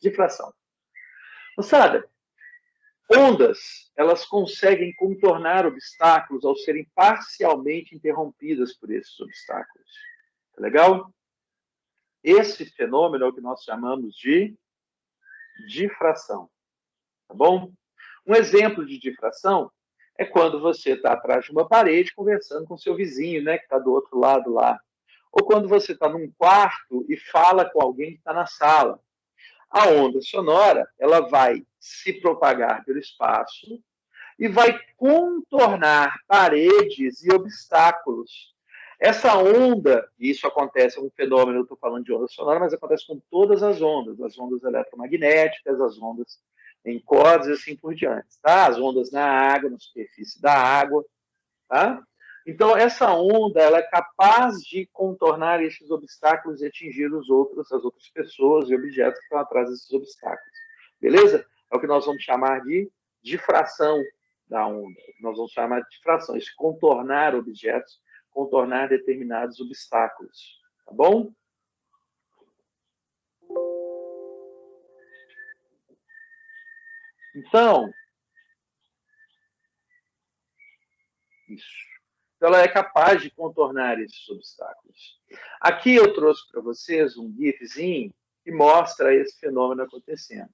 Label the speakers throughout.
Speaker 1: Difração. Moçada, ondas, elas conseguem contornar obstáculos ao serem parcialmente interrompidas por esses obstáculos. Tá legal? Esse fenômeno é o que nós chamamos de difração. Tá bom? Um exemplo de difração é quando você está atrás de uma parede conversando com seu vizinho, né, que está do outro lado lá. Ou quando você está num quarto e fala com alguém que está na sala. A onda sonora, ela vai se propagar pelo espaço e vai contornar paredes e obstáculos. Essa onda, e isso acontece, é um fenômeno, eu estou falando de onda sonora, mas acontece com todas as ondas eletromagnéticas, as ondas em cordas e assim por diante, tá? As ondas na água, na superfície da água, tá? Então, essa onda, ela é capaz de contornar esses obstáculos e atingir as outras pessoas e objetos que estão atrás desses obstáculos. Beleza? É o que nós vamos chamar de difração da onda. Nós vamos chamar de difração, isso contornar objetos, contornar determinados obstáculos. Tá bom? Então, isso. Então, ela é capaz de contornar esses obstáculos. Aqui eu trouxe para vocês um gifzinho que mostra esse fenômeno acontecendo.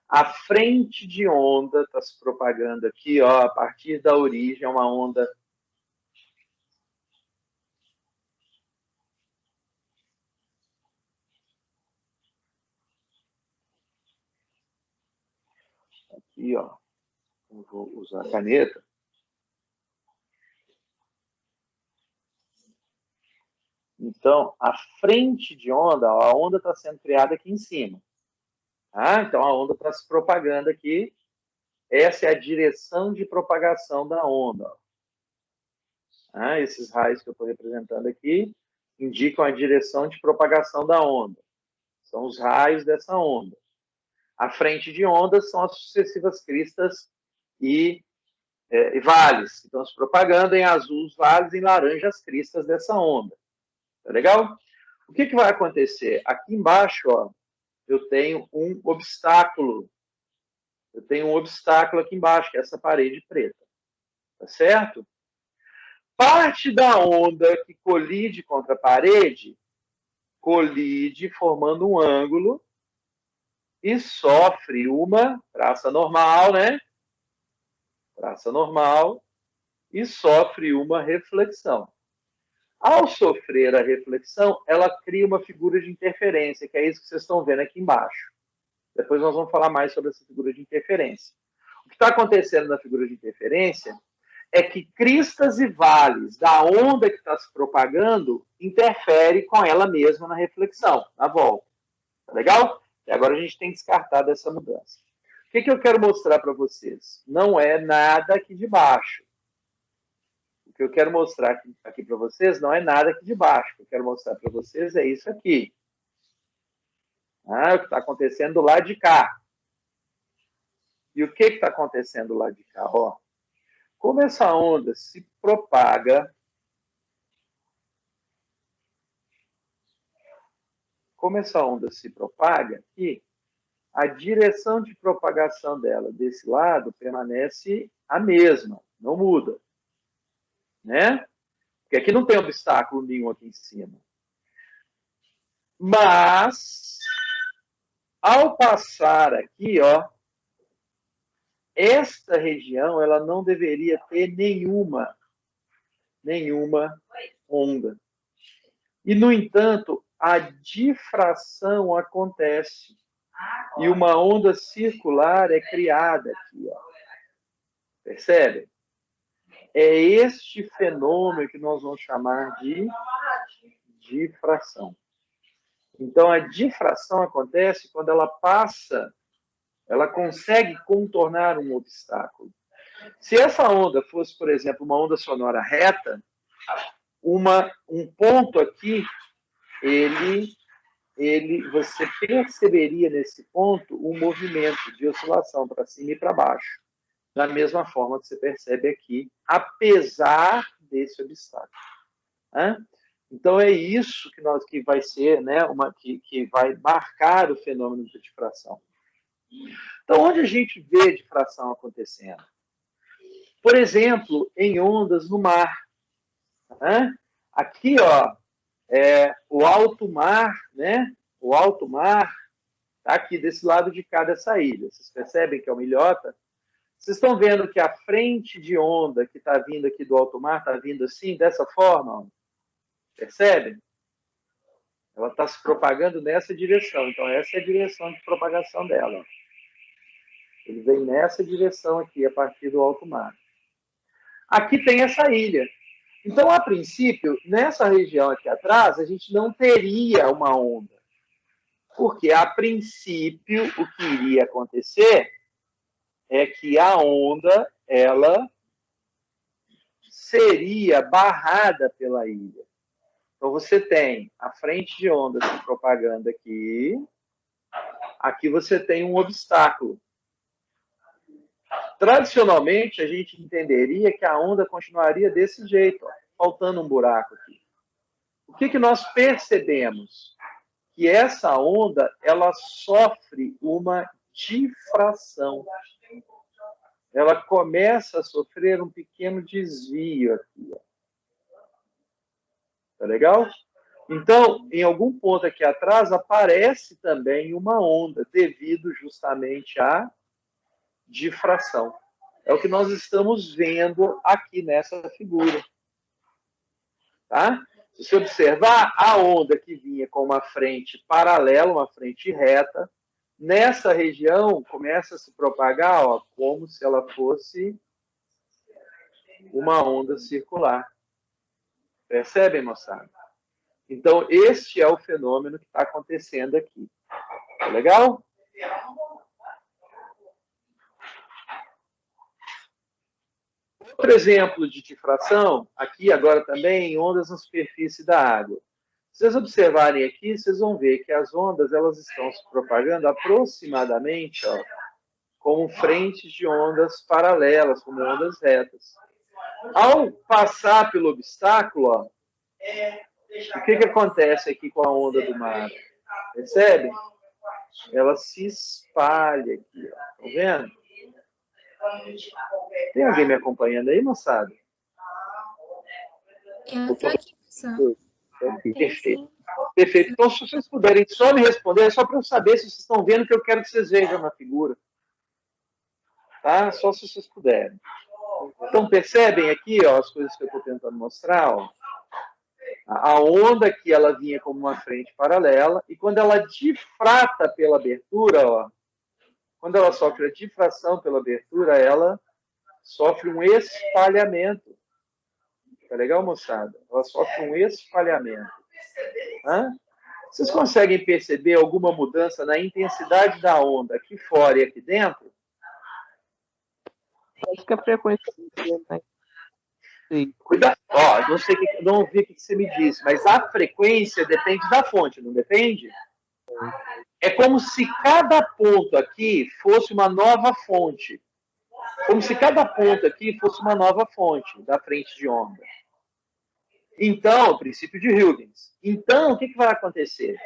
Speaker 1: A frente de onda está se propagando aqui, ó, a partir da origem, é uma onda aqui, ó. Eu vou usar a caneta. Então, a frente de onda, ó, a onda está sendo criada aqui em cima. Tá? Então, a onda está se propagando aqui. Essa é a direção de propagação da onda. Tá? Esses raios que eu estou representando aqui indicam a direção de propagação da onda. São os raios dessa onda. A frente de ondas são as sucessivas cristas e vales, que estão se propagando. Em azul os vales, em laranja as cristas dessa onda. Tá legal? O que vai acontecer? Aqui embaixo, ó, eu tenho um obstáculo. Eu tenho um obstáculo aqui embaixo, que é essa parede preta. Tá certo? Parte da onda que colide contra a parede, colide formando um ângulo e sofre uma traça normal, né? Traça normal e sofre uma reflexão. Ao sofrer a reflexão, ela cria uma figura de interferência, que é isso que vocês estão vendo aqui embaixo. Depois nós vamos falar mais sobre essa figura de interferência. O que está acontecendo na figura de interferência é que cristas e vales da onda que está se propagando interfere com ela mesma na reflexão, na volta. Tá legal? E agora a gente tem descartado essa mudança. O que eu quero mostrar para vocês? Não é nada aqui de baixo. O que eu quero mostrar aqui para vocês não é nada aqui de baixo. O que eu quero mostrar para vocês é isso aqui. O que está acontecendo do lado de cá. E o que está acontecendo do lado de cá? Ó, como essa onda se propaga, aqui, a direção de propagação dela desse lado permanece a mesma, não muda. Né? Porque aqui não tem obstáculo nenhum aqui em cima. Mas, ao passar aqui, ó, esta região ela não deveria ter nenhuma onda. E, no entanto, a difração acontece. E uma onda circular é criada aqui. Ó. Percebe? É este fenômeno que nós vamos chamar de difração. Então, a difração acontece quando ela passa, ela consegue contornar um obstáculo. Se essa onda fosse, por exemplo, uma onda sonora reta, um ponto aqui, você perceberia nesse ponto um movimento de oscilação para cima e para baixo. Da mesma forma que você percebe aqui, apesar desse obstáculo. Então, é isso que vai ser, né, que vai marcar o fenômeno de difração. Então, onde a gente vê difração acontecendo? Por exemplo, em ondas no mar. Né? Aqui, ó, o alto mar, né? O alto mar está aqui desse lado de cá dessa ilha. Vocês percebem que é uma ilhota? Vocês estão vendo que a frente de onda que está vindo aqui do alto mar está vindo assim, dessa forma? Ó. Percebem? Ela está se propagando nessa direção. Então, essa é a direção de propagação dela. Ele vem nessa direção aqui, a partir do alto mar. Aqui tem essa ilha. Então, a princípio, nessa região aqui atrás, a gente não teria uma onda. Porque, a princípio, o que iria acontecer é que a onda, ela seria barrada pela ilha. Então, você tem a frente de onda se propagando aqui. Aqui você tem um obstáculo. Tradicionalmente, a gente entenderia que a onda continuaria desse jeito, ó, faltando um buraco aqui. O que nós percebemos? Que essa onda, ela sofre uma difração. Ela começa a sofrer um pequeno desvio aqui. Ó. Tá legal? Então, em algum ponto aqui atrás, aparece também uma onda, devido justamente à difração. É o que nós estamos vendo aqui nessa figura. Tá? Se você observar, a onda que vinha com uma frente paralela, uma frente reta, nessa região começa a se propagar, ó, como se ela fosse uma onda circular. Percebem, moçada? Então, este é o fenômeno que está acontecendo aqui. Tá legal? Outro exemplo de difração, aqui agora também, em ondas na superfície da água. Se vocês observarem aqui, vocês vão ver que as ondas elas estão se propagando aproximadamente, ó, como frentes de ondas paralelas, como ondas retas. Ao passar pelo obstáculo, ó, o que acontece aqui com a onda do mar? Percebe? Ela se espalha aqui, ó. Estão vendo? Tem alguém me acompanhando aí, moçada?
Speaker 2: Eu estou aqui, professor.
Speaker 1: Perfeito. Perfeito. Então, se vocês puderem só me responder, só para eu saber se vocês estão vendo o que eu quero que vocês vejam na figura. Tá? Só se vocês puderem. Então, percebem aqui, ó, as coisas que eu estou tentando mostrar, ó. A onda aqui, ela vinha como uma frente paralela, e quando ela difrata pela abertura, ó, quando ela sofre a difração pela abertura, ela sofre um espalhamento. Tá legal, moçada? Ela sofre um espalhamento. Hã? Vocês conseguem perceber alguma mudança na intensidade da onda aqui fora e aqui dentro?
Speaker 3: Acho que a frequência... Sim.
Speaker 1: Cuidado. Ó, não sei não ouvi o que você me disse, mas a frequência depende da fonte, não depende? É como se cada ponto aqui fosse uma nova fonte. Como se cada ponto aqui fosse uma nova fonte da frente de onda. Então, o princípio de Huygens. Então, o que vai acontecer?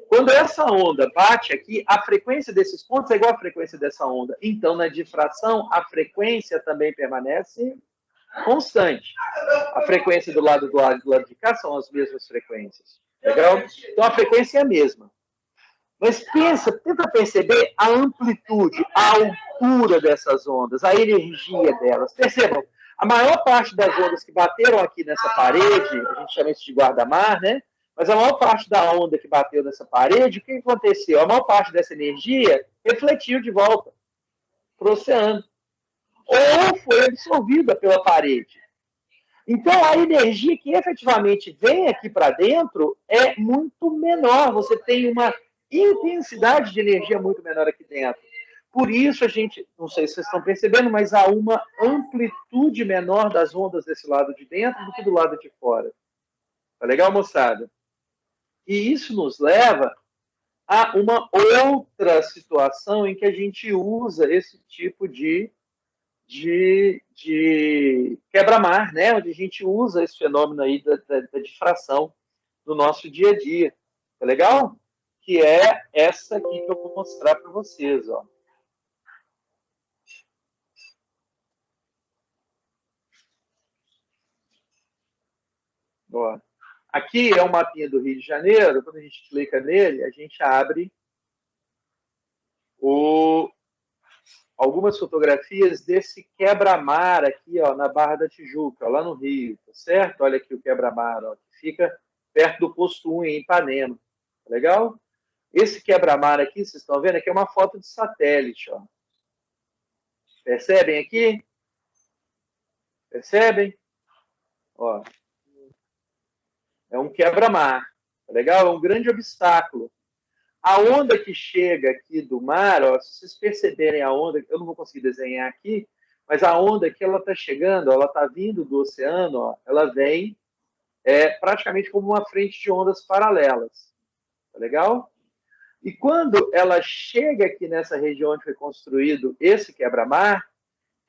Speaker 1: Quando essa onda bate aqui, a frequência desses pontos é igual à frequência dessa onda. Então, na difração, a frequência também permanece constante. A frequência do lado de cá são as mesmas frequências. Legal? Então, a frequência é a mesma. Mas tenta perceber a amplitude, a altura dessas ondas, a energia delas. Percebam, a maior parte das ondas que bateram aqui nessa parede, a gente chama isso de guarda-mar, né? Mas a maior parte da onda que bateu nessa parede, o que aconteceu? A maior parte dessa energia refletiu de volta para o oceano. Ou foi absorvida pela parede. Então, a energia que efetivamente vem aqui para dentro é muito menor. Você tem uma intensidade de energia muito menor aqui dentro. Por isso, a gente, não sei se vocês estão percebendo, mas há uma amplitude menor das ondas desse lado de dentro do que do lado de fora. Tá legal, moçada? E isso nos leva a uma outra situação em que a gente usa esse tipo de de quebra-mar, né? Onde a gente usa esse fenômeno aí da difração no nosso dia a dia. Tá legal? Que é essa aqui que eu vou mostrar para vocês, ó. Ó. Aqui é um mapinha do Rio de Janeiro. Quando a gente clica nele, a gente abre algumas fotografias desse quebra-mar aqui, ó, na Barra da Tijuca, ó, lá no Rio, tá certo? Olha aqui o quebra-mar, ó, que fica perto do posto 1 em Ipanema. Tá legal? Esse quebra-mar aqui, vocês estão vendo? Aqui é uma foto de satélite, ó. Percebem aqui? Percebem? Ó. É um quebra-mar. Tá legal? É um grande obstáculo. A onda que chega aqui do mar, ó, se vocês perceberem a onda, eu não vou conseguir desenhar aqui, mas a onda que ela está chegando, ó, ela está vindo do oceano, ó, ela vem praticamente como uma frente de ondas paralelas. Tá legal? E quando ela chega aqui nessa região onde foi construído esse quebra-mar,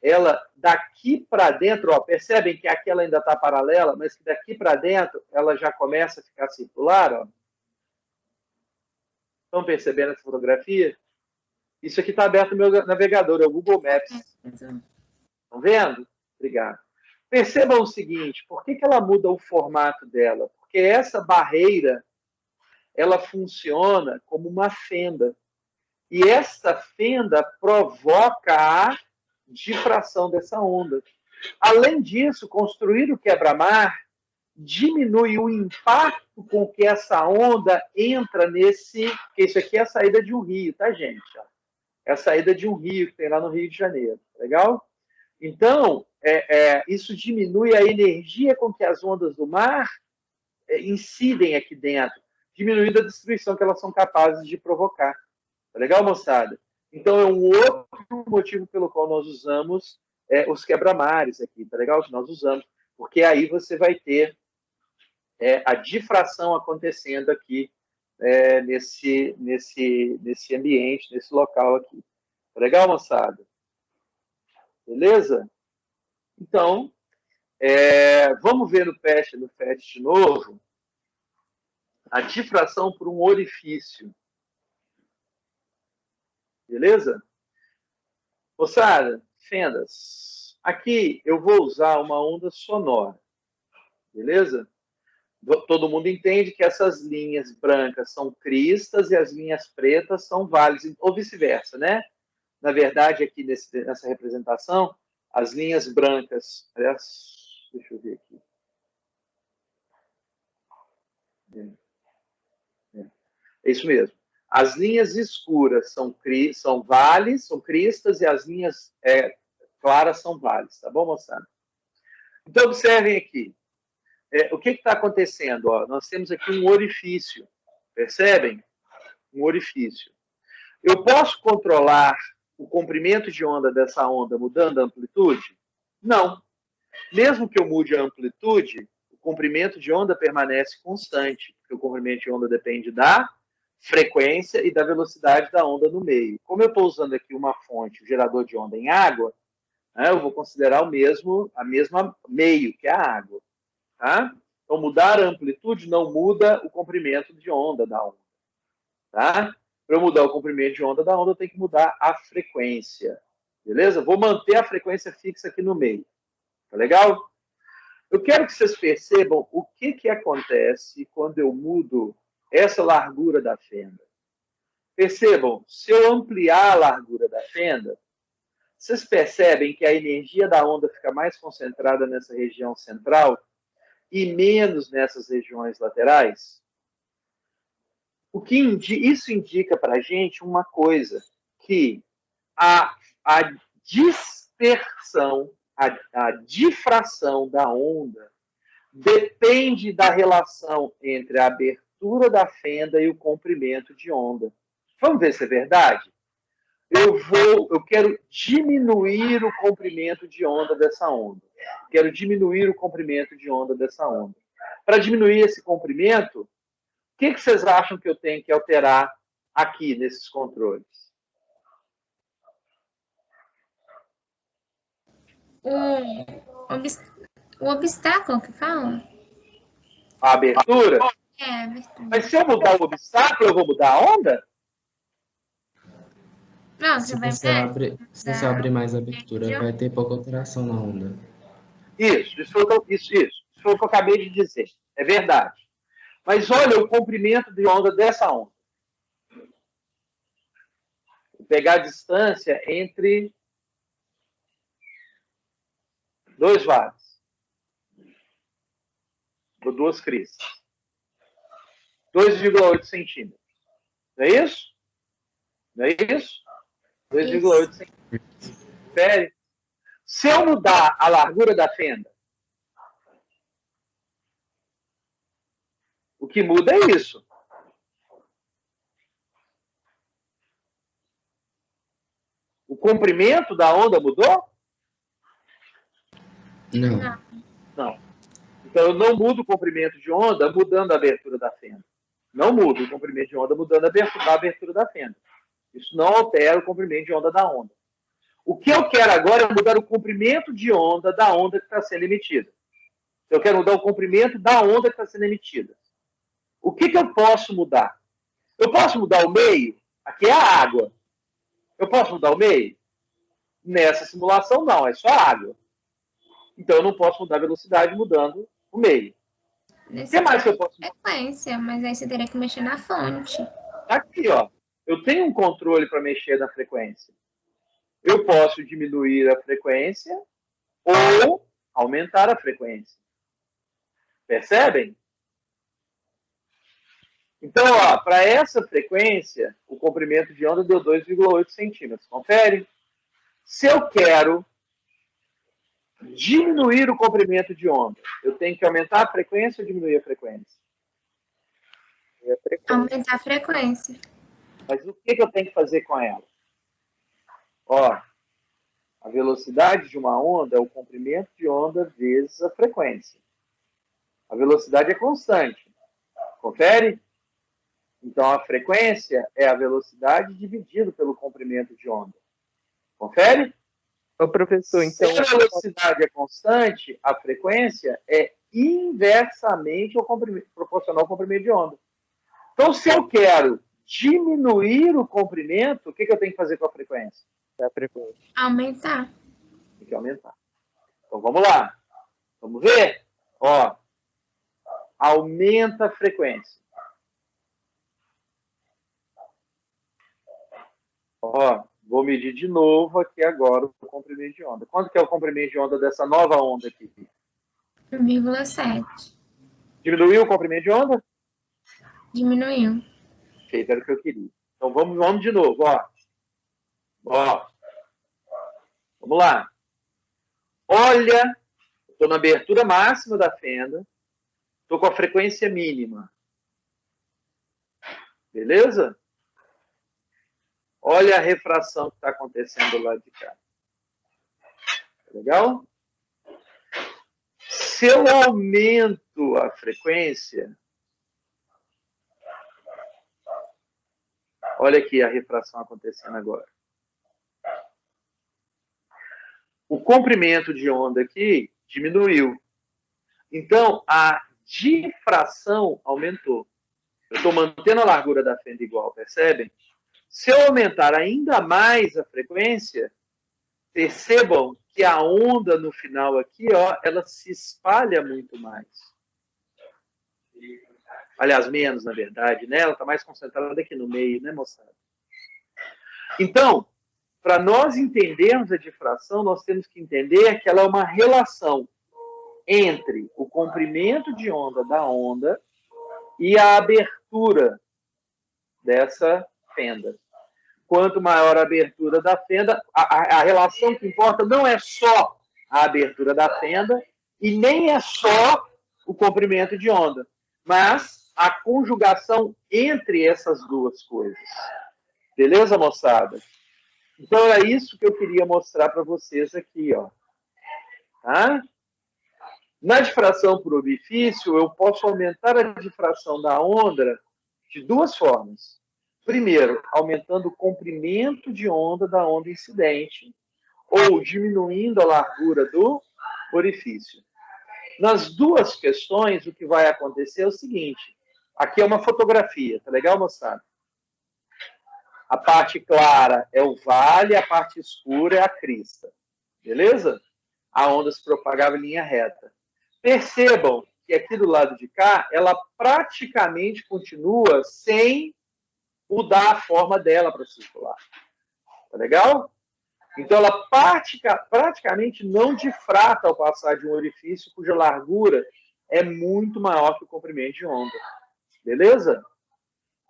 Speaker 1: ela daqui para dentro, ó, percebem que aqui ela ainda está paralela, mas que daqui para dentro ela já começa a ficar circular, ó. Estão percebendo essa fotografia? Isso aqui está aberto no meu navegador, é o Google Maps. Estão vendo? Obrigado. Percebam o seguinte, por que ela muda o formato dela? Porque essa barreira, ela funciona como uma fenda. E essa fenda provoca a difração dessa onda. Além disso, construir o quebra-mar diminui o impacto com que essa onda entra nesse... Porque isso aqui é a saída de um rio, tá, gente? É a saída de um rio que tem lá no Rio de Janeiro. Legal? Então, isso diminui a energia com que as ondas do mar incidem aqui dentro, diminuindo a destruição que elas são capazes de provocar. Tá legal, moçada? Então, é um outro motivo pelo qual nós usamos os quebra-mares aqui, tá legal? Que nós usamos, porque aí você vai ter a difração acontecendo aqui nesse ambiente, nesse local aqui. Tá legal, moçada? Beleza? Então, vamos ver no FET de novo a difração por um orifício. Beleza? Moçada, fendas. Aqui eu vou usar uma onda sonora. Beleza? Todo mundo entende que essas linhas brancas são cristas e as linhas pretas são vales, ou vice-versa, né? Na verdade, aqui nessa representação, as linhas brancas... Aliás, deixa eu ver aqui. É isso mesmo. As linhas escuras são vales, são cristas, e as linhas claras são vales. Tá bom, moçada? Então, observem aqui. O que está acontecendo? Ó, nós temos aqui um orifício. Percebem? Um orifício. Eu posso controlar o comprimento de onda dessa onda mudando a amplitude? Não. Mesmo que eu mude a amplitude, o comprimento de onda permanece constante, porque o comprimento de onda depende da frequência e da velocidade da onda no meio. Como eu estou usando aqui uma fonte, um gerador de onda em água, né, eu vou considerar a mesma meio, que é a água. Tá? Então, mudar a amplitude não muda o comprimento de onda da onda. Tá? Para eu mudar o comprimento de onda da onda, eu tenho que mudar a frequência. Beleza? Vou manter a frequência fixa aqui no meio. Tá legal? Eu quero que vocês percebam o que acontece quando eu mudo essa largura da fenda. Percebam, se eu ampliar a largura da fenda, vocês percebem que a energia da onda fica mais concentrada nessa região central e menos nessas regiões laterais? O que isso indica para a gente uma coisa, que a dispersão, a difração da onda depende da relação entre a abertura da fenda e o comprimento de onda. Vamos ver se é verdade? Eu quero diminuir o comprimento de onda dessa onda. Quero diminuir o comprimento de onda dessa onda. Para diminuir esse comprimento, o que vocês acham que eu tenho que alterar aqui nesses controles?
Speaker 2: o obstáculo que fala?
Speaker 1: A abertura?
Speaker 2: É, abertura.
Speaker 1: Mas se eu mudar o obstáculo, eu vou mudar a onda?
Speaker 2: Não,
Speaker 3: Se
Speaker 2: você vai
Speaker 3: você abrir mais a abertura, vai ter pouca alteração na onda.
Speaker 1: Isso foi o que eu acabei de dizer. É verdade. Mas olha o comprimento de onda dessa onda. Vou pegar a distância entre dois vales. Ou duas cristas. 2,8 centímetros. Não é isso? Não é isso? 2,8 centímetros. Confere. Se eu mudar a largura da fenda, o que muda é isso. O comprimento da onda mudou?
Speaker 3: Não.
Speaker 1: Não. Então eu não mudo o comprimento de onda mudando a abertura da fenda. Não mudo o comprimento de onda mudando a abertura da fenda. Isso não altera o comprimento de onda da onda. O que eu quero agora é mudar o comprimento de onda da onda que está sendo emitida. Eu quero mudar o comprimento da onda que está sendo emitida. O que eu posso mudar? Eu posso mudar o meio? Aqui é a água. Eu posso mudar o meio? Nessa simulação, não. É só água. Então, eu não posso mudar a velocidade mudando o meio. O que mais que eu posso mudar?
Speaker 2: Frequência, mas aí você teria que mexer na fonte.
Speaker 1: Aqui, ó. Eu tenho um controle para mexer na frequência. Eu posso diminuir a frequência ou aumentar a frequência. Percebem? Então, para essa frequência, o comprimento de onda deu 2,8 centímetros. Confere? Se eu quero diminuir o comprimento de onda, eu tenho que aumentar a frequência ou diminuir a frequência?
Speaker 2: Aumentar a frequência.
Speaker 1: Mas o que eu tenho que fazer com ela? Ó, a velocidade de uma onda é o comprimento de onda vezes a frequência. A velocidade é constante. Confere? Então, a frequência é a velocidade dividido pelo comprimento de onda. Confere?
Speaker 4: Ô, professor, então...
Speaker 1: Se a velocidade é constante, a frequência é inversamente proporcional ao comprimento de onda. Então, se eu quero diminuir o comprimento, o que eu tenho que fazer com a frequência?
Speaker 2: Aumentar.
Speaker 1: Tem que aumentar. Então, vamos lá. Vamos ver? Ó, aumenta a frequência. Ó, vou medir de novo aqui agora o comprimento de onda. Quanto que é o comprimento de onda dessa nova onda aqui?
Speaker 2: 1,7.
Speaker 1: Diminuiu o comprimento de onda?
Speaker 2: Diminuiu.
Speaker 1: Perfeito, era o que eu queria. Então vamos de novo, ó. Ó. Vamos lá. Olha, estou na abertura máxima da fenda, estou com a frequência mínima. Beleza? Olha a refração que está acontecendo lá de cá. Legal? Se eu aumento a frequência, olha aqui a refração acontecendo agora. O comprimento de onda aqui diminuiu. Então, a difração aumentou. Eu estou mantendo a largura da fenda igual, percebem? Se eu aumentar ainda mais a frequência, percebam que a onda no final aqui, ó, ela se espalha muito mais. Aliás, menos, na verdade, né? Ela está mais concentrada aqui no meio, né, moçada? Então, para nós entendermos a difração, nós temos que entender que ela é uma relação entre o comprimento de onda da onda e a abertura dessa fenda. Quanto maior a abertura da fenda, a relação que importa não é só a abertura da fenda e nem é só o comprimento de onda, mas a conjugação entre essas duas coisas. Beleza, moçada? Então, era isso que eu queria mostrar para vocês aqui, ó. Tá? Na difração por orifício, eu posso aumentar a difração da onda de duas formas. Primeiro, aumentando o comprimento de onda da onda incidente, ou diminuindo a largura do orifício. Nas duas questões, o que vai acontecer é o seguinte. Aqui é uma fotografia, tá legal, moçada? A parte clara é o vale, a parte escura é a crista. Beleza? A onda se propagava em linha reta. Percebam que aqui do lado de cá, ela praticamente continua sem mudar a forma dela para circular. Tá legal? Então, ela praticamente não difrata ao passar de um orifício cuja largura é muito maior que o comprimento de onda. Beleza?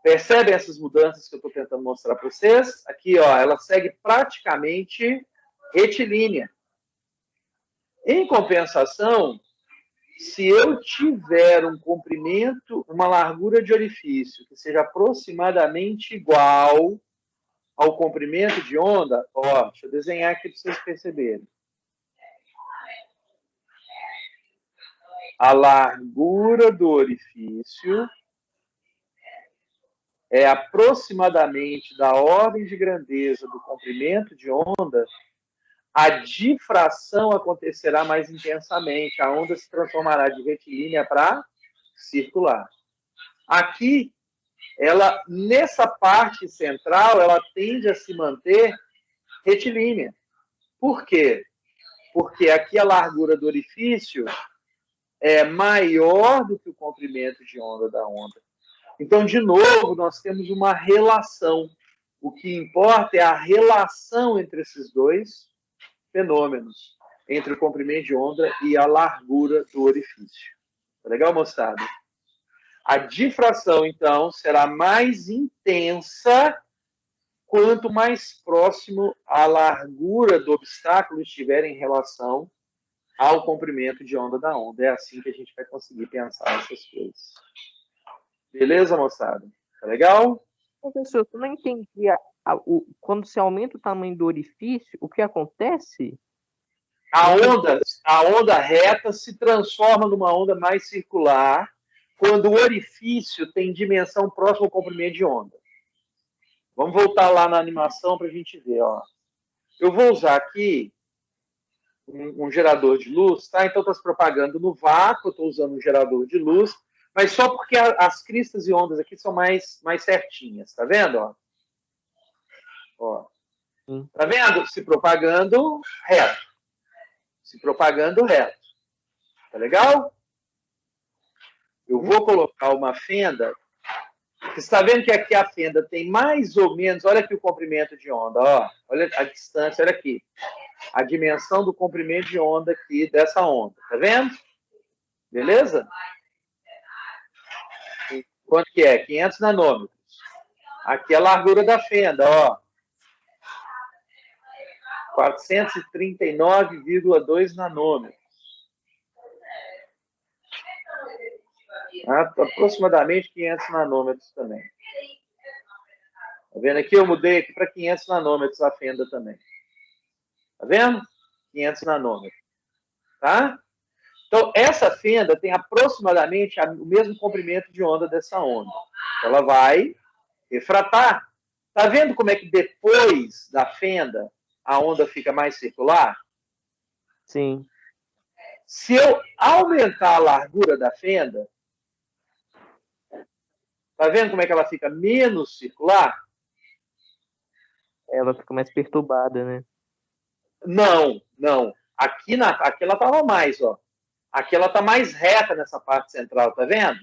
Speaker 1: Percebem essas mudanças que eu estou tentando mostrar para vocês? Aqui, ó, ela segue praticamente retilínea. Em compensação, se eu tiver um comprimento, uma largura de orifício que seja aproximadamente igual ao comprimento de onda, ó, deixa eu desenhar aqui para vocês perceberem. A largura do orifício é aproximadamente da ordem de grandeza do comprimento de onda, a difração acontecerá mais intensamente. A onda se transformará de retilínea para circular. Aqui, ela, nessa parte central, ela tende a se manter retilínea. Por quê? Porque aqui a largura do orifício é maior do que o comprimento de onda da onda. Então, de novo, nós temos uma relação. O que importa é a relação entre esses dois fenômenos, entre o comprimento de onda e a largura do orifício. Tá legal, moçada? A difração, então, será mais intensa quanto mais próximo a largura do obstáculo estiver em relação ao comprimento de onda da onda. É assim que a gente vai conseguir pensar essas coisas. Beleza, moçada? Tá legal?
Speaker 4: Professor, eu não entendi. Quando se aumenta o tamanho do orifício, o que acontece?
Speaker 1: A onda reta se transforma numa onda mais circular quando o orifício tem dimensão próxima ao comprimento de onda. Vamos voltar lá na animação para a gente ver. Ó. Eu vou usar aqui um gerador de luz, tá? Então está se propagando no vácuo, estou usando um gerador de luz, mas só porque as cristas e ondas aqui são mais certinhas, tá vendo? Ó. Tá vendo? Se propagando reto. Se propagando reto. Tá legal? Eu vou colocar uma fenda. Você está vendo que aqui a fenda tem mais ou menos... Olha aqui o comprimento de onda. Ó. Olha a distância, olha aqui. A dimensão do comprimento de onda aqui dessa onda. Tá vendo? Beleza? Quanto que é? 500 nanômetros. Aqui é a largura da fenda, ó. 439,2 nanômetros. Aproximadamente 500 nanômetros também. Tá vendo aqui? Eu mudei aqui para 500 nanômetros a fenda também. Tá vendo? 500 nanômetros. Tá? Então, essa fenda tem aproximadamente o mesmo comprimento de onda dessa onda. Ela vai refratar. Tá vendo como é que depois da fenda a onda fica mais circular?
Speaker 4: Sim.
Speaker 1: Se eu aumentar a largura da fenda, tá vendo como é que ela fica menos circular?
Speaker 4: Ela fica mais perturbada, né?
Speaker 1: Não. Aqui ela estava mais, ó. Aqui ela está mais reta nessa parte central, tá vendo?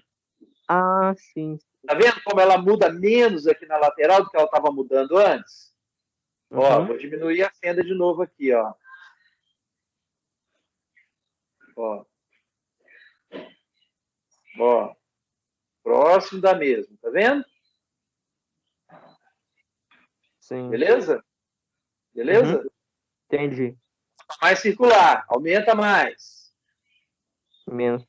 Speaker 4: Ah, sim.
Speaker 1: Tá vendo como ela muda menos aqui na lateral do que ela estava mudando antes? Uhum. Ó, vou diminuir a fenda de novo aqui, ó. Ó. Próximo da mesma, tá vendo?
Speaker 4: Sim.
Speaker 1: Beleza? Beleza?
Speaker 4: Uhum. Entendi.
Speaker 1: Mais circular, aumenta mais.
Speaker 4: Menos.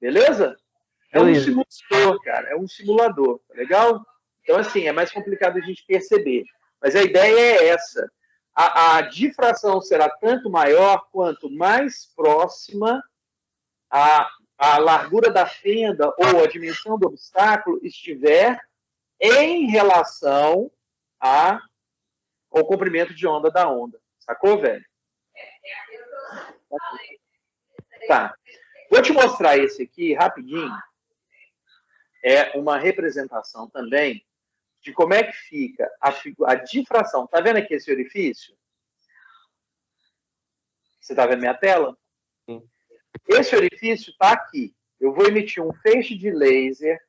Speaker 1: Beleza? É um simulador, cara. É um simulador, tá legal? Então, assim, é mais complicado a gente perceber. Mas a ideia é essa. A difração será tanto maior quanto mais próxima a largura da fenda ou a dimensão do obstáculo estiver em relação à o comprimento de onda da onda. Sacou, velho? Tá. Vou te mostrar esse aqui rapidinho. É uma representação também de como é que fica a difração. Tá vendo aqui esse orifício? Você tá vendo minha tela?
Speaker 4: Sim.
Speaker 1: Esse orifício está aqui. Eu vou emitir um feixe de laser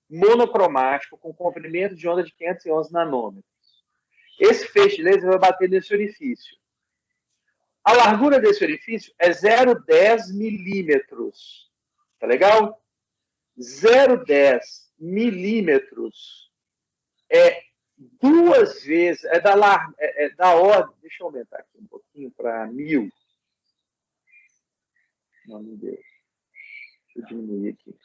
Speaker 1: monocromático com comprimento de onda de 511 nanômetros. Esse feixe de laser vai bater nesse orifício. A largura desse orifício é 0,10 milímetros. Tá legal? 0,10 milímetros é 2 vezes, é da ordem, deixa eu aumentar aqui um pouquinho para 1000. Não, meu Deus. Deixa eu diminuir aqui.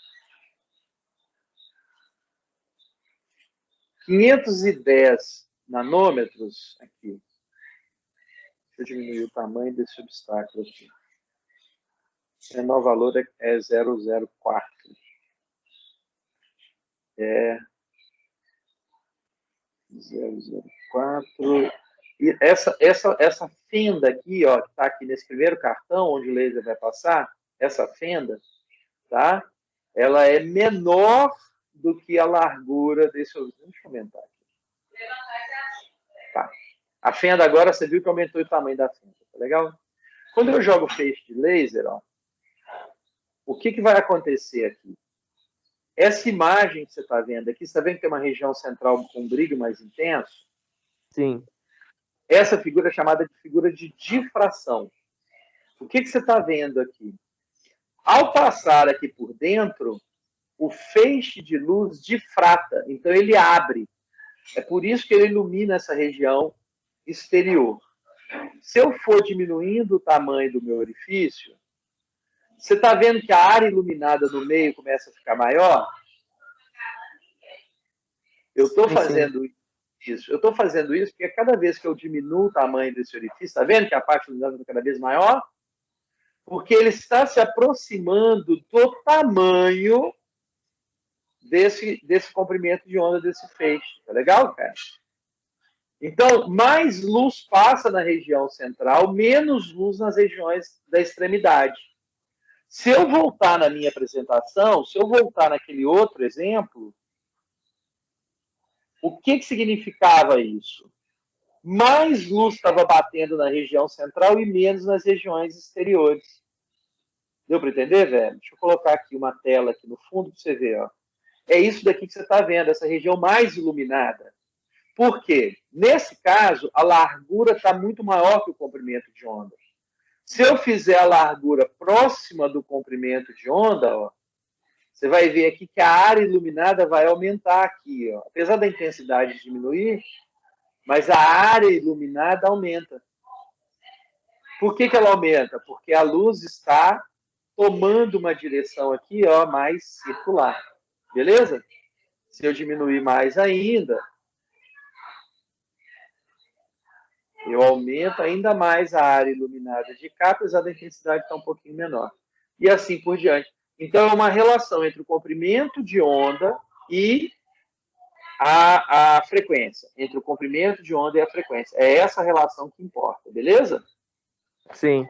Speaker 1: 510 nanômetros aqui. Deixa eu diminuir o tamanho desse obstáculo aqui. O menor valor é 004. É 004. E essa fenda aqui, ó, que está aqui nesse primeiro cartão, onde o laser vai passar, essa fenda, tá? Ela é menor do que a largura desse... Deixa eu aumentar aqui. Tá. A fenda agora, você viu que aumentou o tamanho da fenda, tá legal? Quando eu jogo feixe de laser, ó, o que vai acontecer aqui? Essa imagem que você está vendo aqui, você está vendo que tem uma região central com um brilho mais intenso?
Speaker 4: Sim.
Speaker 1: Essa figura é chamada de figura de difração. O que você está vendo aqui? Ao passar aqui por dentro, o feixe de luz difrata, então ele abre. É por isso que ele ilumina essa região exterior. Se eu for diminuindo o tamanho do meu orifício, você está vendo que a área iluminada no meio começa a ficar maior? Eu estou fazendo isso. Eu estou fazendo isso porque cada vez que eu diminuo o tamanho desse orifício, está vendo que a parte iluminada está cada vez maior? Porque ele está se aproximando do tamanho desse comprimento de onda desse feixe. Tá legal, cara? Então, mais luz passa na região central, menos luz nas regiões da extremidade. Se eu voltar na minha apresentação, se eu voltar naquele outro exemplo, o que significava isso? Mais luz estava batendo na região central e menos nas regiões exteriores. Deu para entender, velho? Deixa eu colocar aqui uma tela aqui no fundo para você ver. Ó. É isso daqui que você está vendo, essa região mais iluminada. Por quê? Nesse caso, a largura está muito maior que o comprimento de onda. Se eu fizer a largura próxima do comprimento de onda, ó, você vai ver aqui que a área iluminada vai aumentar aqui. Ó. Apesar da intensidade diminuir, mas a área iluminada aumenta. Por que ela aumenta? Porque a luz está tomando uma direção aqui, ó, mais circular. Beleza? Se eu diminuir mais ainda, eu aumento ainda mais a área iluminada de cá, apesar da intensidade estar um pouquinho menor. E assim por diante. Então, é uma relação entre o comprimento de onda e a frequência. Entre o comprimento de onda e a frequência. É essa relação que importa, beleza?
Speaker 4: Sim.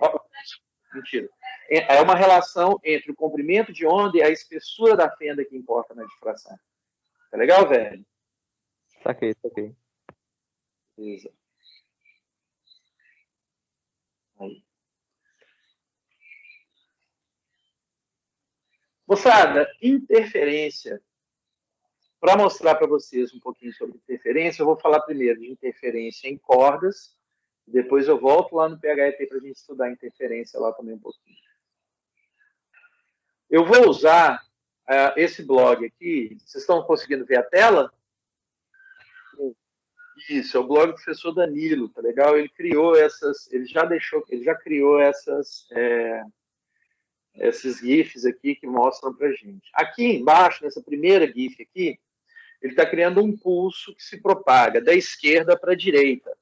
Speaker 1: Mentira. É uma relação entre o comprimento de onda e a espessura da fenda que importa na difração. Tá legal, velho?
Speaker 4: Saquei.
Speaker 1: Beleza. Aí. Moçada, interferência. Para mostrar para vocês um pouquinho sobre interferência, eu vou falar primeiro de interferência em cordas, depois eu volto lá no PHET para a gente estudar interferência lá também um pouquinho. Eu vou usar esse blog aqui. Vocês estão conseguindo ver a tela? Isso, é o blog do professor Danilo, tá legal? Ele criou ele já criou esses GIFs aqui que mostram pra gente. Aqui embaixo, nessa primeira GIF aqui, ele está criando um pulso que se propaga da esquerda para a direita.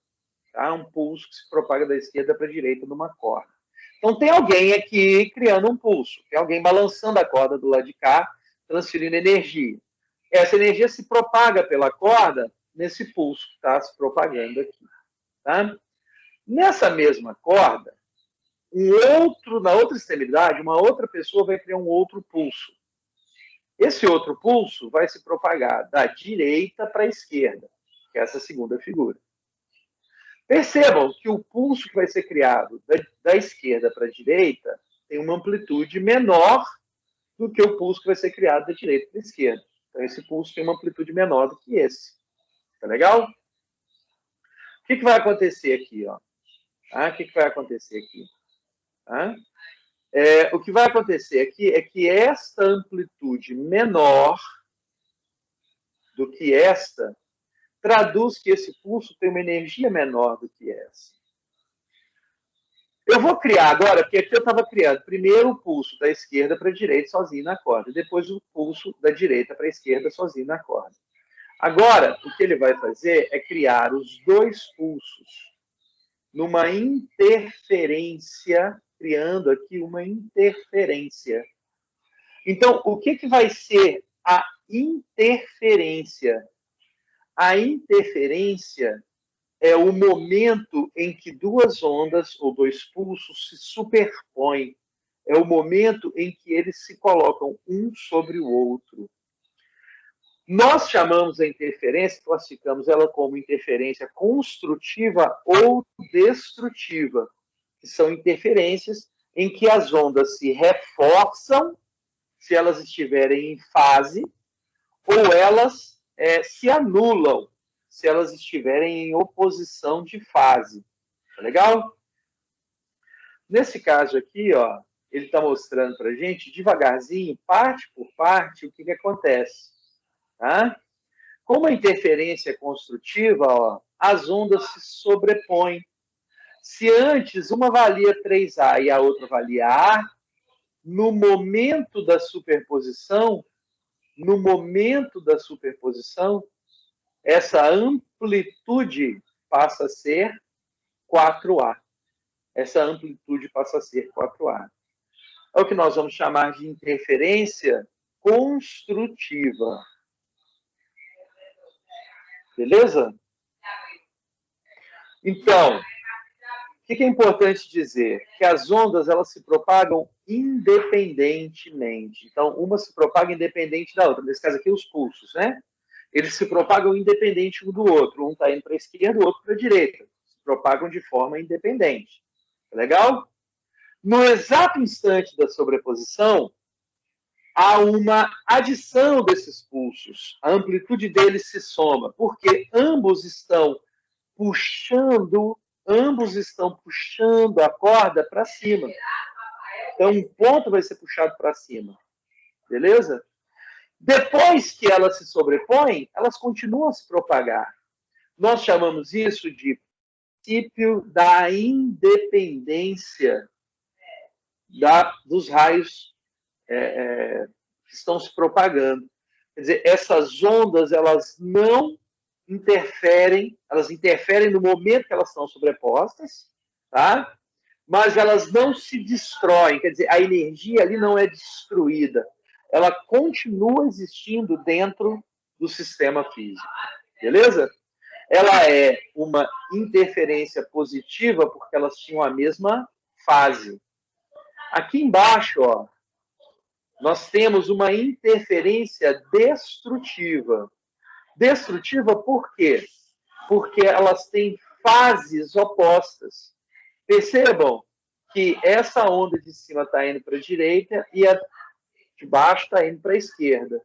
Speaker 1: Tá? Um pulso que se propaga da esquerda para a direita numa corda. Então tem alguém aqui criando um pulso, tem alguém balançando a corda do lado de cá, transferindo energia. Essa energia se propaga pela corda nesse pulso que está se propagando aqui. Tá? Nessa mesma corda, na outra extremidade, uma outra pessoa vai criar um outro pulso. Esse outro pulso vai se propagar da direita para a esquerda, que é essa segunda figura. Percebam que o pulso que vai ser criado da esquerda para a direita tem uma amplitude menor do que o pulso que vai ser criado da direita para a esquerda. Então, esse pulso tem uma amplitude menor do que esse. Tá legal? O que vai acontecer aqui? Ó? O que vai acontecer aqui? O que vai acontecer aqui é que esta amplitude menor do que esta traduz que esse pulso tem uma energia menor do que essa. Eu vou criar agora, porque aqui eu estava criando primeiro o pulso da esquerda para a direita sozinho na corda, e depois o pulso da direita para a esquerda sozinho na corda. Agora, o que ele vai fazer é criar os dois pulsos numa interferência, criando aqui uma interferência. Então, o que vai ser a interferência? A interferência é o momento em que duas ondas ou dois pulsos se superpõem. É o momento em que eles se colocam um sobre o outro. Nós chamamos a interferência, classificamos ela como interferência construtiva ou destrutiva, que são interferências em que as ondas se reforçam se elas estiverem em fase, ou elas se anulam se elas estiverem em oposição de fase. Tá legal? Nesse caso aqui, ó, ele está mostrando para a gente, devagarzinho, parte por parte, o que acontece. Tá? Como a interferência é construtiva, ó, as ondas se sobrepõem. Se antes uma valia 3A e a outra valia A, no momento da superposição, essa amplitude passa a ser 4A. Essa amplitude passa a ser 4A. É o que nós vamos chamar de interferência construtiva. Beleza? Então, o que é importante dizer? Que as ondas elas se propagam independentemente. Então, uma se propaga independente da outra. Nesse caso aqui, os pulsos, né? Eles se propagam independente um do outro. Um está indo para a esquerda, o outro para a direita. Se propagam de forma independente. Legal? No exato instante da sobreposição, há uma adição desses pulsos. A amplitude deles se soma, porque ambos estão puxando a corda para cima. Então, um ponto vai ser puxado para cima. Beleza? Depois que elas se sobrepõem, elas continuam a se propagar. Nós chamamos isso de princípio da independência dos raios que estão se propagando. Quer dizer, essas ondas, elas não interferem, elas interferem no momento que elas estão sobrepostas, tá? Mas elas não se destroem, quer dizer, a energia ali não é destruída, ela continua existindo dentro do sistema físico, beleza? Ela é uma interferência positiva porque elas tinham a mesma fase. Aqui embaixo, ó, nós temos uma interferência destrutiva. Destrutiva por quê? Porque elas têm fases opostas. Percebam que essa onda de cima está indo para a direita e a de baixo está indo para a esquerda.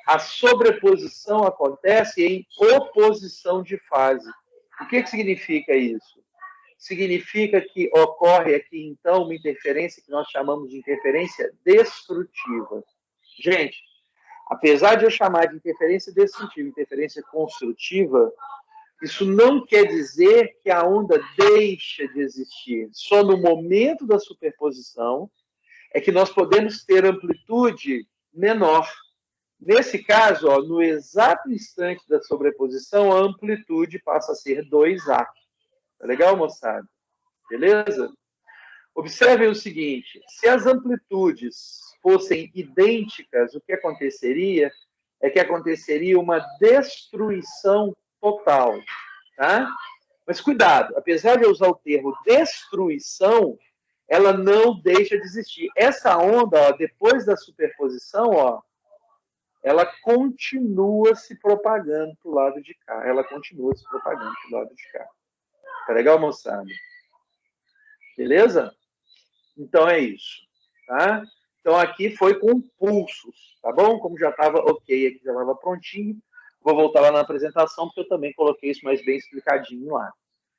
Speaker 1: A sobreposição acontece em oposição de fase. O que significa isso? Significa que ocorre aqui, então, uma interferência que nós chamamos de interferência destrutiva. Gente, apesar de eu chamar de interferência destrutiva, interferência construtiva, isso não quer dizer que a onda deixa de existir. Só no momento da superposição é que nós podemos ter amplitude menor. Nesse caso, ó, no exato instante da sobreposição, a amplitude passa a ser 2A. Tá legal, moçada? Beleza? Observem o seguinte, se as amplitudes fossem idênticas, o que aconteceria é que aconteceria uma destruição total. Tá? Mas cuidado, apesar de eu usar o termo destruição, ela não deixa de existir. Essa onda, ó, depois da superposição, ó, ela continua se propagando para o lado de cá. Ela continua se propagando para o lado de cá. Tá legal, moçada? Beleza? Então é isso. Tá? Então aqui foi com pulsos, tá bom? Como já estava ok aqui, já estava prontinho. Vou voltar lá na apresentação, porque eu também coloquei isso mais bem explicadinho lá.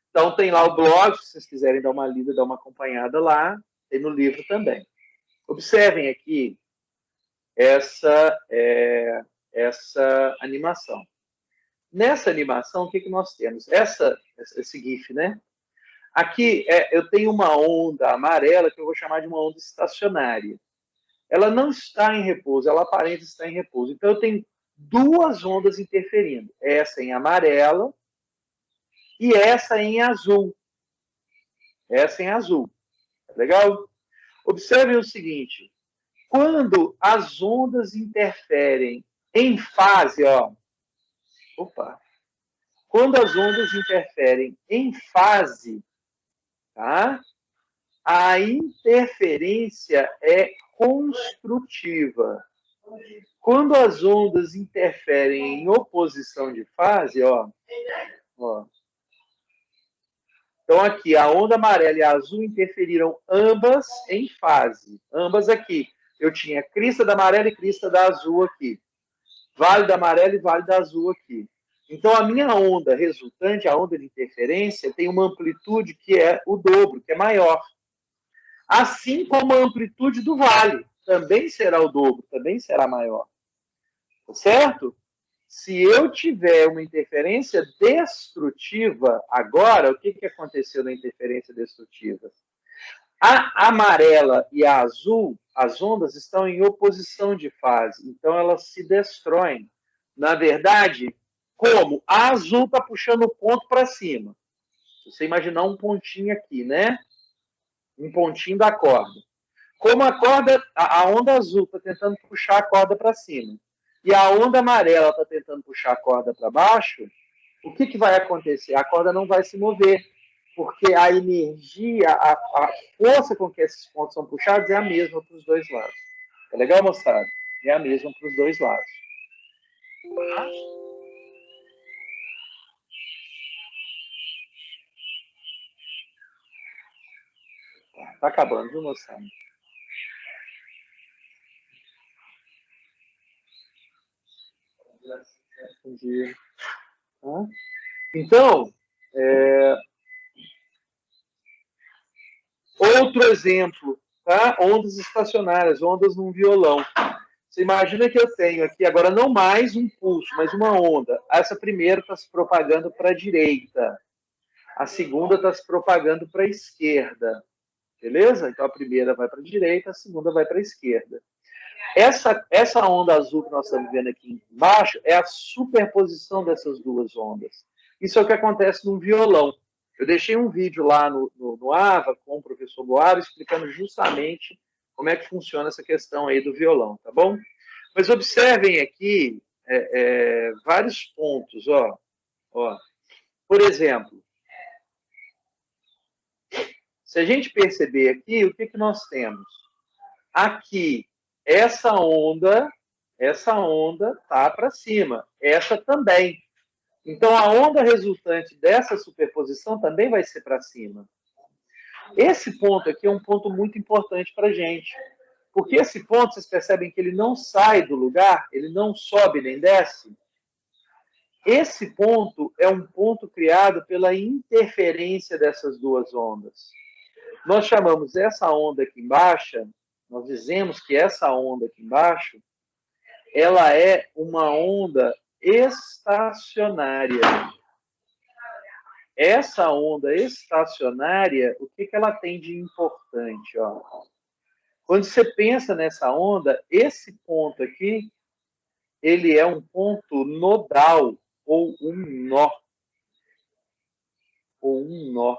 Speaker 1: Então tem lá o blog, se vocês quiserem dar uma lida, dar uma acompanhada lá. Tem no livro também. Observem aqui essa animação. Nessa animação, o que nós temos? Esse GIF, né? Aqui eu tenho uma onda amarela que eu vou chamar de uma onda estacionária. Ela não está em repouso, ela aparenta estar em repouso. Então eu tenho duas ondas interferindo. Essa em amarela e essa em azul. Essa em azul. Legal? Observem o seguinte. Quando as ondas interferem em fase, ó. Opa! Quando as ondas interferem em fase, tá? A interferência é construtiva. Quando as ondas interferem em oposição de fase, ó. Então aqui, a onda amarela e a azul interferiram ambas em fase. Ambas aqui. Eu tinha crista da amarela e crista da azul aqui. Vale da amarela e vale da azul aqui. Então, a minha onda resultante, a onda de interferência, tem uma amplitude que é o dobro, que é maior. Assim como a amplitude do vale também será o dobro, também será maior. Certo? Se eu tiver uma interferência destrutiva, agora, o que aconteceu na interferência destrutiva? A amarela e a azul, as ondas estão em oposição de fase, então elas se destroem. Na verdade, como? A azul está puxando o ponto para cima. Se você imaginar um pontinho aqui, né? Um pontinho da corda. Como a onda azul está tentando puxar a corda para cima e a onda amarela está tentando puxar a corda para baixo, o que vai acontecer? A corda não vai se mover, porque a energia, a força com que esses pontos são puxados é a mesma para os dois lados. É legal, moçada? É a mesma para os dois lados. Tá acabando, viu, moçada? Entendi. Então, outro exemplo, tá? Ondas estacionárias, ondas num violão. Você imagina que eu tenho aqui agora não mais um pulso, mas uma onda. Essa primeira está se propagando para a direita. A segunda está se propagando para a esquerda. Beleza? Então a primeira vai para a direita, a segunda vai para a esquerda. Essa onda azul que nós estamos vendo aqui embaixo é a superposição dessas duas ondas. Isso é o que acontece num violão. Eu deixei um vídeo lá no AVA com o professor Boaro explicando justamente como é que funciona essa questão aí do violão, tá bom? Mas observem aqui vários pontos, ó. Por exemplo, se a gente perceber aqui, o que nós temos? Aqui, essa onda tá para cima. Essa também. Então, a onda resultante dessa superposição também vai ser para cima. Esse ponto aqui é um ponto muito importante para a gente. Porque esse ponto, vocês percebem que ele não sai do lugar, ele não sobe nem desce. Esse ponto é um ponto criado pela interferência dessas duas ondas. Nós chamamos essa onda aqui embaixo, nós dizemos que essa onda aqui embaixo, ela é uma onda estacionária. Essa onda estacionária, o que ela tem de importante? Ó? Quando você pensa nessa onda, esse ponto aqui, ele é um ponto nodal, ou um nó.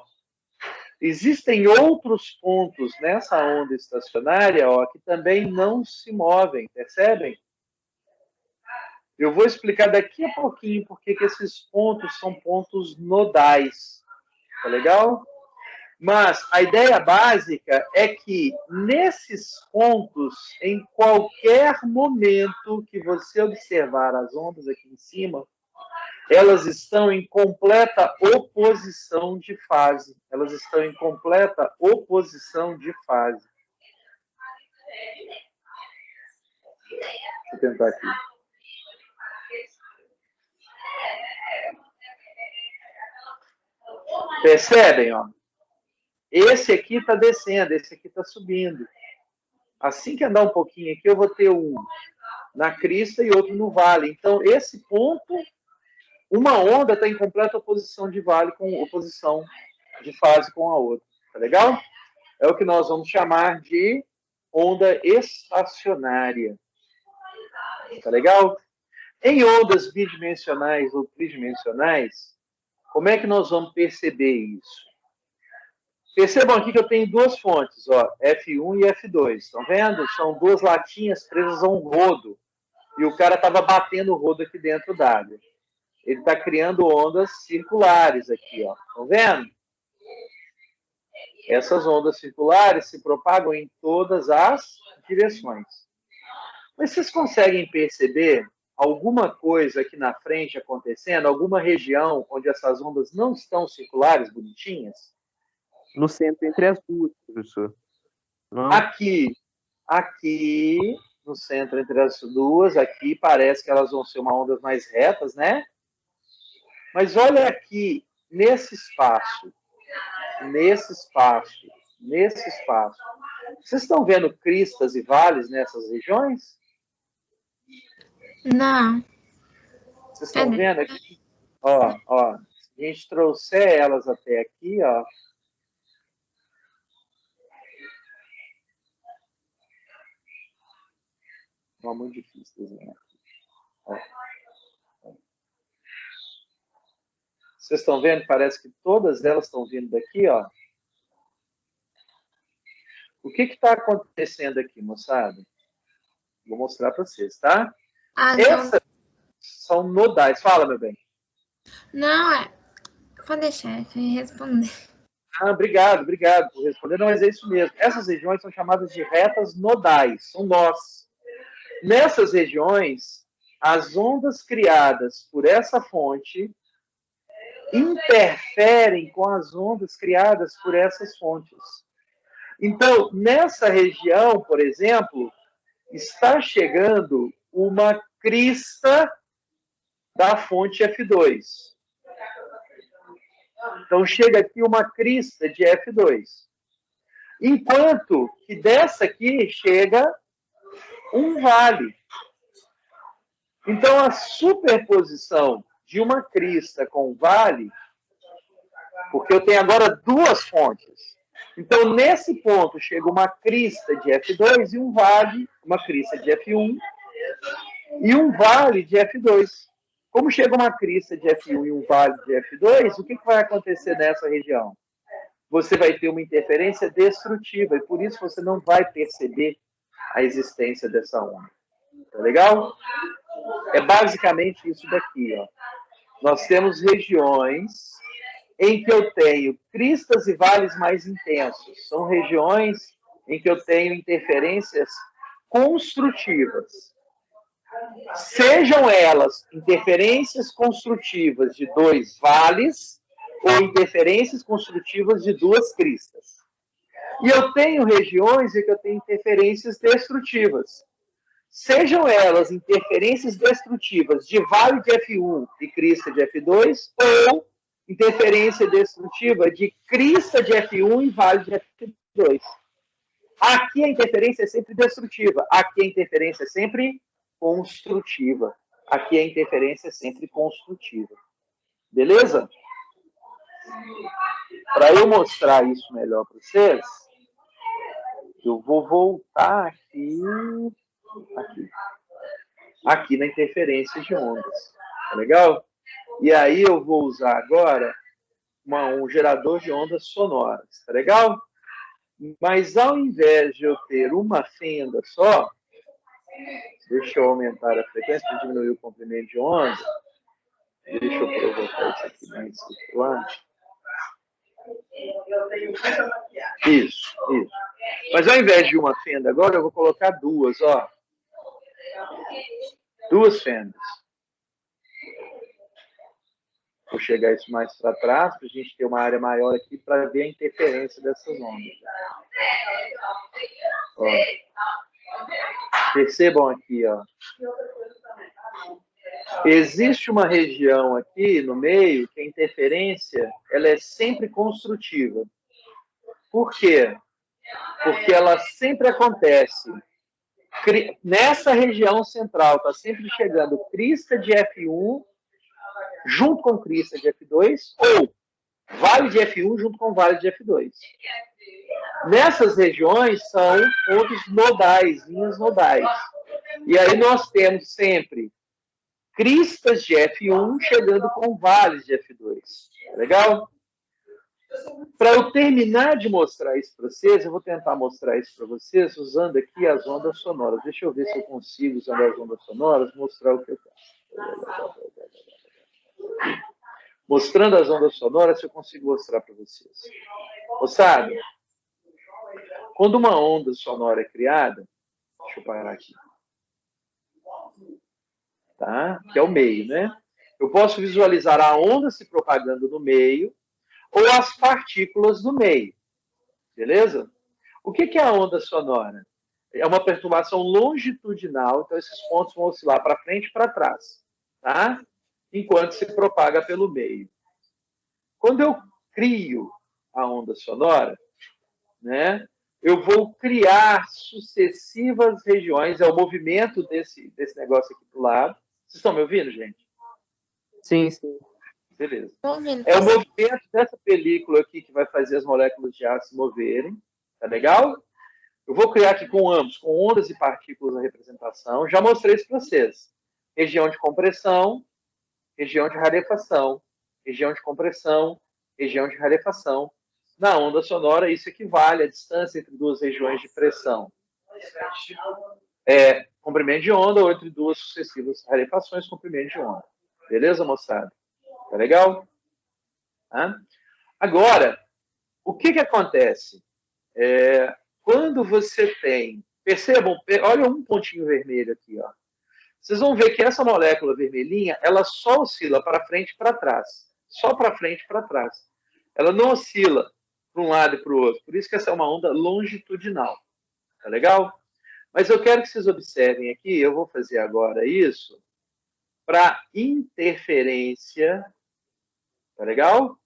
Speaker 1: Existem outros pontos nessa onda estacionária, ó, que também não se movem, percebem? Eu vou explicar daqui a pouquinho porque que esses pontos são pontos nodais. Tá legal? Mas a ideia básica é que nesses pontos, em qualquer momento que você observar as ondas aqui em cima, elas estão em completa oposição de fase. Elas estão em completa oposição de fase. Deixa eu tentar aqui. Percebem, ó? Esse aqui está descendo, esse aqui está subindo. Assim que andar um pouquinho aqui, eu vou ter um na crista e outro no vale. Então, esse ponto, uma onda está em completa oposição de vale com oposição de fase com a outra. Tá legal? É o que nós vamos chamar de onda estacionária. Tá legal? Em ondas bidimensionais ou tridimensionais, como é que nós vamos perceber isso? Percebam aqui que eu tenho duas fontes, ó, F1 e F2. Estão vendo? São duas latinhas presas a um rodo. E o cara estava batendo o rodo aqui dentro d'água. Ele está criando ondas circulares aqui, ó. Estão vendo? Essas ondas circulares se propagam em todas as direções. Mas vocês conseguem perceber alguma coisa aqui na frente acontecendo? Alguma região onde essas ondas não estão circulares, bonitinhas?
Speaker 4: No centro entre as duas, professor. Não?
Speaker 1: Aqui, no centro entre as duas, aqui parece que elas vão ser uma ondas mais retas, né? Mas olha aqui, nesse espaço. Vocês estão vendo cristas e vales nessas regiões?
Speaker 2: Não.
Speaker 1: Vocês estão vendo aqui? Ó, se a gente trouxer elas até aqui, ó. Não é muito difícil desenhar. Ó. Vocês estão vendo? Parece que todas elas estão vindo daqui, ó. O que está acontecendo aqui, moçada? Vou mostrar para vocês, tá? Essas são nodais. Fala, meu bem.
Speaker 2: Não, pode deixar, eu ia responder.
Speaker 1: Obrigado por responder. Não, mas é isso mesmo. Essas regiões são chamadas de retas nodais, são nós. Nessas regiões, as ondas criadas por essa fonte interferem com as ondas criadas por essas fontes. Então, nessa região, por exemplo, está chegando uma crista da fonte F2. Então, chega aqui uma crista de F2. Enquanto que dessa aqui chega um vale. Então, a superposição de uma crista com um vale, porque eu tenho agora duas fontes. Então, nesse ponto, chega uma crista de F2 e um vale, uma crista de F1 e um vale de F2. Como chega uma crista de F1 e um vale de F2, o que vai acontecer nessa região? Você vai ter uma interferência destrutiva e por isso você não vai perceber a existência dessa onda. Tá legal? É basicamente isso daqui, ó. Nós temos regiões em que eu tenho cristas e vales mais intensos. São regiões em que eu tenho interferências construtivas. Sejam elas interferências construtivas de dois vales ou interferências construtivas de duas cristas. E eu tenho regiões em que eu tenho interferências destrutivas. Sejam elas interferências destrutivas de vale de F1 e crista de F2 ou interferência destrutiva de crista de F1 e vale de F2. Aqui a interferência é sempre destrutiva. Aqui a interferência é sempre construtiva. Aqui a interferência é sempre construtiva. Beleza? Para eu mostrar isso melhor para vocês, eu vou voltar aqui na interferência de ondas. Tá legal? E aí eu vou usar agora um gerador de ondas sonoras. Tá legal? Mas ao invés de eu ter uma fenda só, deixa eu aumentar a frequência para diminuir o comprimento de onda. Deixa eu provocar isso aqui mais circulante. Isso, isso. Mas ao invés de uma fenda agora, eu vou colocar duas, ó. Duas fendas. Vou chegar isso mais para trás, para a gente ter uma área maior aqui para ver a interferência dessas ondas. Ó. Percebam aqui, ó. Existe uma região aqui no meio que a interferência ela é sempre construtiva. Por quê? Porque ela sempre acontece. Nessa região central está sempre chegando crista de F1 junto com crista de F2 ou vale de F1 junto com vale de F2. Nessas regiões são pontos nodais, linhas nodais. E aí nós temos sempre cristas de F1 chegando com vales de F2. Legal? Para eu terminar de mostrar isso para vocês, eu vou tentar mostrar isso para vocês usando aqui as ondas sonoras. Deixa eu ver se eu consigo, usando as ondas sonoras, mostrar o que eu quero. Mostrando as ondas sonoras, se eu consigo mostrar para vocês. Moçada, quando uma onda sonora é criada, deixa eu parar aqui. Tá? Que é o meio, né? Eu posso visualizar a onda se propagando no meio ou as partículas do meio. Beleza? O que é a onda sonora? É uma perturbação longitudinal, então esses pontos vão oscilar para frente e para trás, tá? Enquanto se propaga pelo meio. Quando eu crio a onda sonora, né, eu vou criar sucessivas regiões, é o movimento desse negócio aqui do lado. Vocês estão me ouvindo, gente?
Speaker 4: Sim, sim.
Speaker 1: Beleza.
Speaker 2: Ouvindo.
Speaker 1: É o movimento dessa película aqui que vai fazer as moléculas de ar se moverem. Tá legal? Eu vou criar aqui com ambos, com ondas e partículas na representação. Já mostrei isso para vocês. Região de compressão, região de rarefação, região de compressão, região de rarefação. Na onda sonora, isso equivale à distância entre duas regiões de pressão. Comprimento de onda ou entre duas sucessivas rarefações, comprimento de onda. Beleza, moçada? Tá legal? Tá? Agora, o que acontece? Quando você tem... Percebam, olha um pontinho vermelho aqui, ó. Vocês vão ver que essa molécula vermelhinha, ela só oscila para frente e para trás. Só para frente e para trás. Ela não oscila para um lado e para o outro. Por isso que essa é uma onda longitudinal. Tá legal? Mas eu quero que vocês observem aqui, eu vou fazer agora isso, para interferência, tá legal?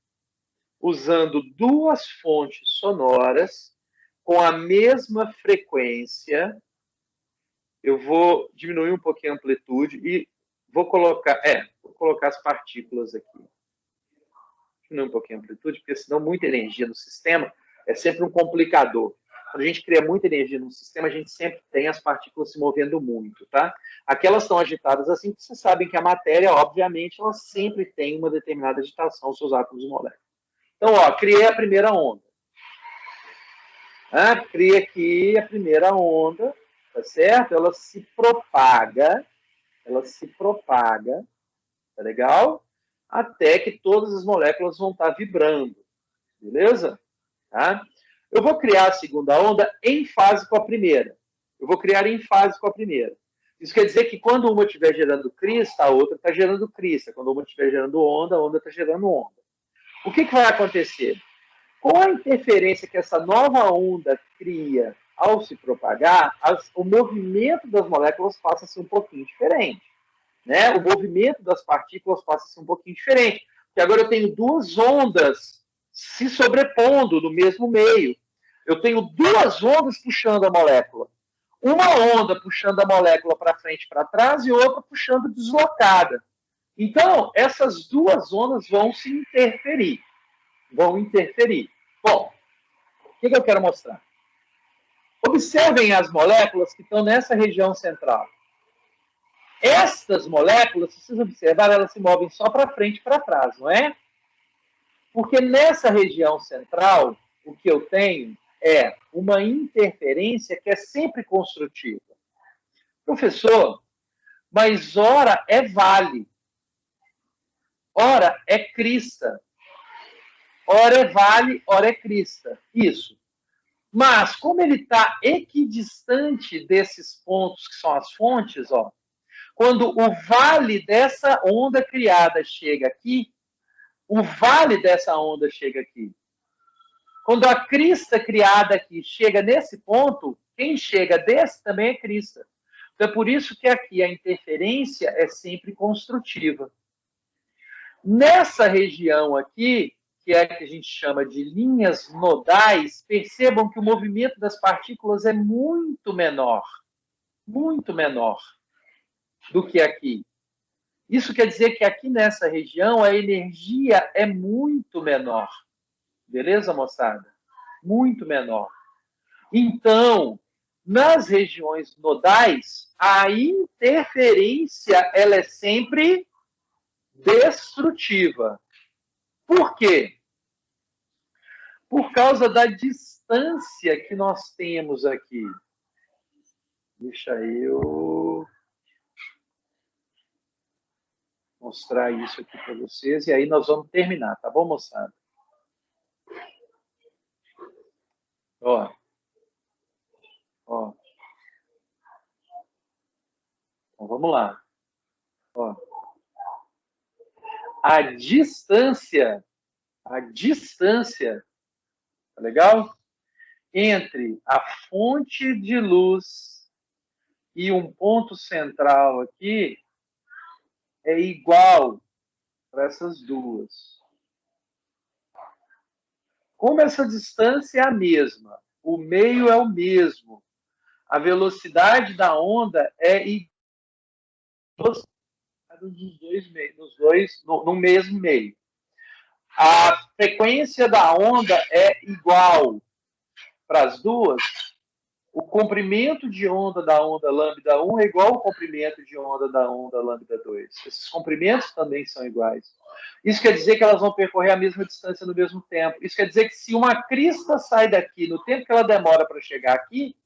Speaker 1: Usando duas fontes sonoras com a mesma frequência. Eu vou diminuir um pouquinho a amplitude e vou colocar as partículas aqui. Diminuir um pouquinho a amplitude, porque senão muita energia no sistema é sempre um complicador. Quando a gente cria muita energia no sistema, a gente sempre tem as partículas se movendo muito, tá? Aquelas estão agitadas assim, porque vocês sabem que a matéria, obviamente, ela sempre tem uma determinada agitação, seus átomos e moléculas. Então, ó, criei a primeira onda. Criei aqui a primeira onda, tá certo? Ela se propaga, tá legal? Até que todas as moléculas vão estar vibrando, beleza? Tá? Eu vou criar a segunda onda em fase com a primeira. Isso quer dizer que quando uma estiver gerando crista, a outra está gerando crista. Quando uma estiver gerando onda, a onda está gerando onda. O que vai acontecer? Com a interferência que essa nova onda cria ao se propagar, o movimento das moléculas passa a ser um pouquinho diferente. Né? O movimento das partículas passa a ser um pouquinho diferente. Porque agora eu tenho duas ondas se sobrepondo no mesmo meio. Eu tenho duas ondas puxando a molécula. Uma onda puxando a molécula para frente e para trás e outra puxando deslocada. Então, essas duas ondas vão se interferir. Bom, o que eu quero mostrar? Observem as moléculas que estão nessa região central. Estas moléculas, se vocês observarem, elas se movem só para frente e para trás, não é? Porque nessa região central, o que eu tenho é uma interferência que é sempre construtiva. Professor, mas ora é vale, ora é crista. ora é vale, ora é crista. Isso. Mas, como ele está equidistante desses pontos que são as fontes, ó, quando o vale dessa onda criada chega aqui, o vale dessa onda chega aqui. Quando a crista criada aqui chega nesse ponto, quem chega desse também é crista. Então é por isso que aqui a interferência é sempre construtiva. Nessa região aqui, que é a que a gente chama de linhas nodais, percebam que o movimento das partículas é muito menor do que aqui. Isso quer dizer que aqui nessa região a energia é muito menor. Beleza, moçada? Muito menor. Então, nas regiões nodais, a interferência ela é sempre destrutiva. Por quê? Por causa da distância que nós temos aqui. Deixa eu mostrar isso aqui para vocês e aí nós vamos terminar, tá bom, moçada? Ó. Ó. Então vamos lá. Ó. A distância, tá legal? Entre a fonte de luz e um ponto central aqui é igual para essas duas. Como essa distância é a mesma, o meio é o mesmo, a velocidade da onda é igual no mesmo meio. A frequência da onda é igual para as duas. O comprimento de onda da onda lambda 1 é igual ao comprimento de onda da onda lambda 2. Esses comprimentos também são iguais. Isso quer dizer que elas vão percorrer a mesma distância no mesmo tempo. Isso quer dizer que se uma crista sai daqui no tempo que ela demora para chegar aqui,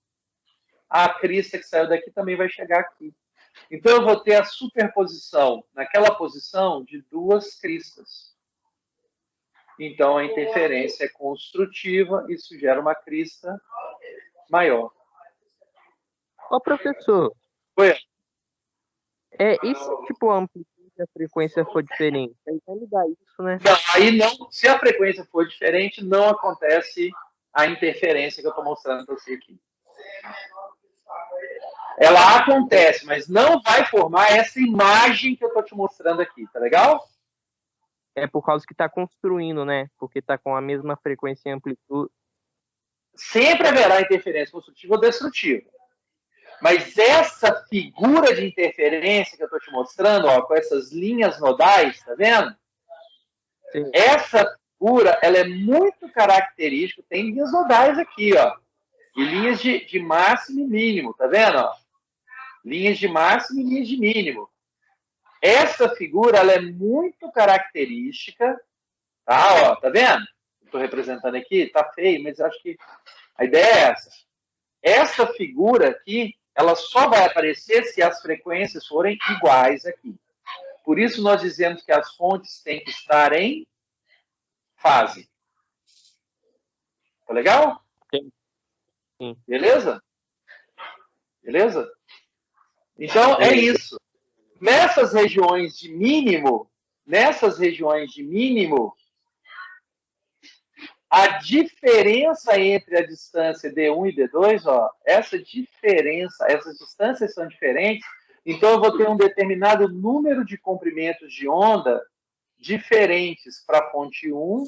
Speaker 1: a crista que saiu daqui também vai chegar aqui. Então eu vou ter a superposição naquela posição de duas cristas. Então a interferência é construtiva, isso gera uma crista maior.
Speaker 4: Ó, professor.
Speaker 1: Oi.
Speaker 4: E se tipo a amplitude e a frequência for diferente? Aí vai me dar isso, né?
Speaker 1: Não, aí não. Se a frequência for diferente, não acontece a interferência que eu estou mostrando para você aqui. Ela acontece, mas não vai formar essa imagem que eu estou te mostrando aqui, tá legal?
Speaker 4: É por causa que está construindo, né? Porque está com a mesma frequência e amplitude.
Speaker 1: Sempre haverá interferência construtiva ou destrutiva. Mas essa figura de interferência que eu estou te mostrando, ó, com essas linhas nodais, tá vendo? Sim. Essa figura, ela é muito característica. Tem linhas nodais aqui, ó. E linhas de máximo e mínimo, tá vendo? Ó? Linhas de máximo e linhas de mínimo. Essa figura, ela é muito característica, tá? Ó, tá vendo? Estou representando aqui, tá feio, mas acho que a ideia é essa. Essa figura aqui, ela só vai aparecer se as frequências forem iguais aqui. Por isso nós dizemos que as fontes têm que estar em fase. Tá legal?
Speaker 4: Sim.
Speaker 1: Beleza? Beleza? Então, é isso. Nessas regiões de mínimo, a diferença entre a distância D1 e D2, ó, essas distâncias são diferentes, então eu vou ter um determinado número de comprimentos de onda diferentes para a fonte 1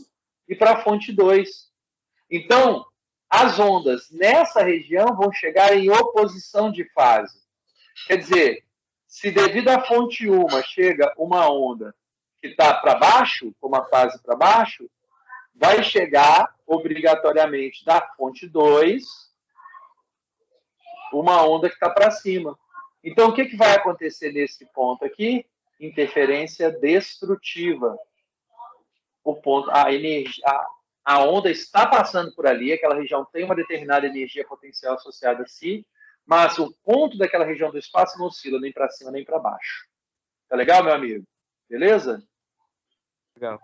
Speaker 1: e para a fonte 2. Então, as ondas nessa região vão chegar em oposição de fase. Quer dizer, se devido à fonte 1 chega uma onda que está para baixo, com uma fase para baixo, vai chegar obrigatoriamente da fonte 2 uma onda que está para cima. Então, o que vai acontecer nesse ponto aqui? Interferência destrutiva. O ponto, a onda está passando por ali, aquela região tem uma determinada energia potencial associada a si, mas o ponto daquela região do espaço não oscila nem para cima nem para baixo. Tá legal, meu amigo? Beleza?
Speaker 4: Legal.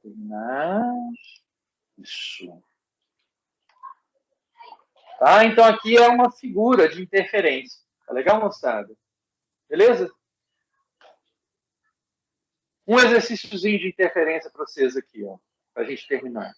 Speaker 1: terminar. Isso. Tá? Então, aqui é uma figura de interferência. Tá legal, moçada? Beleza? Um exercíciozinho de interferência para vocês aqui, ó, para a gente terminar.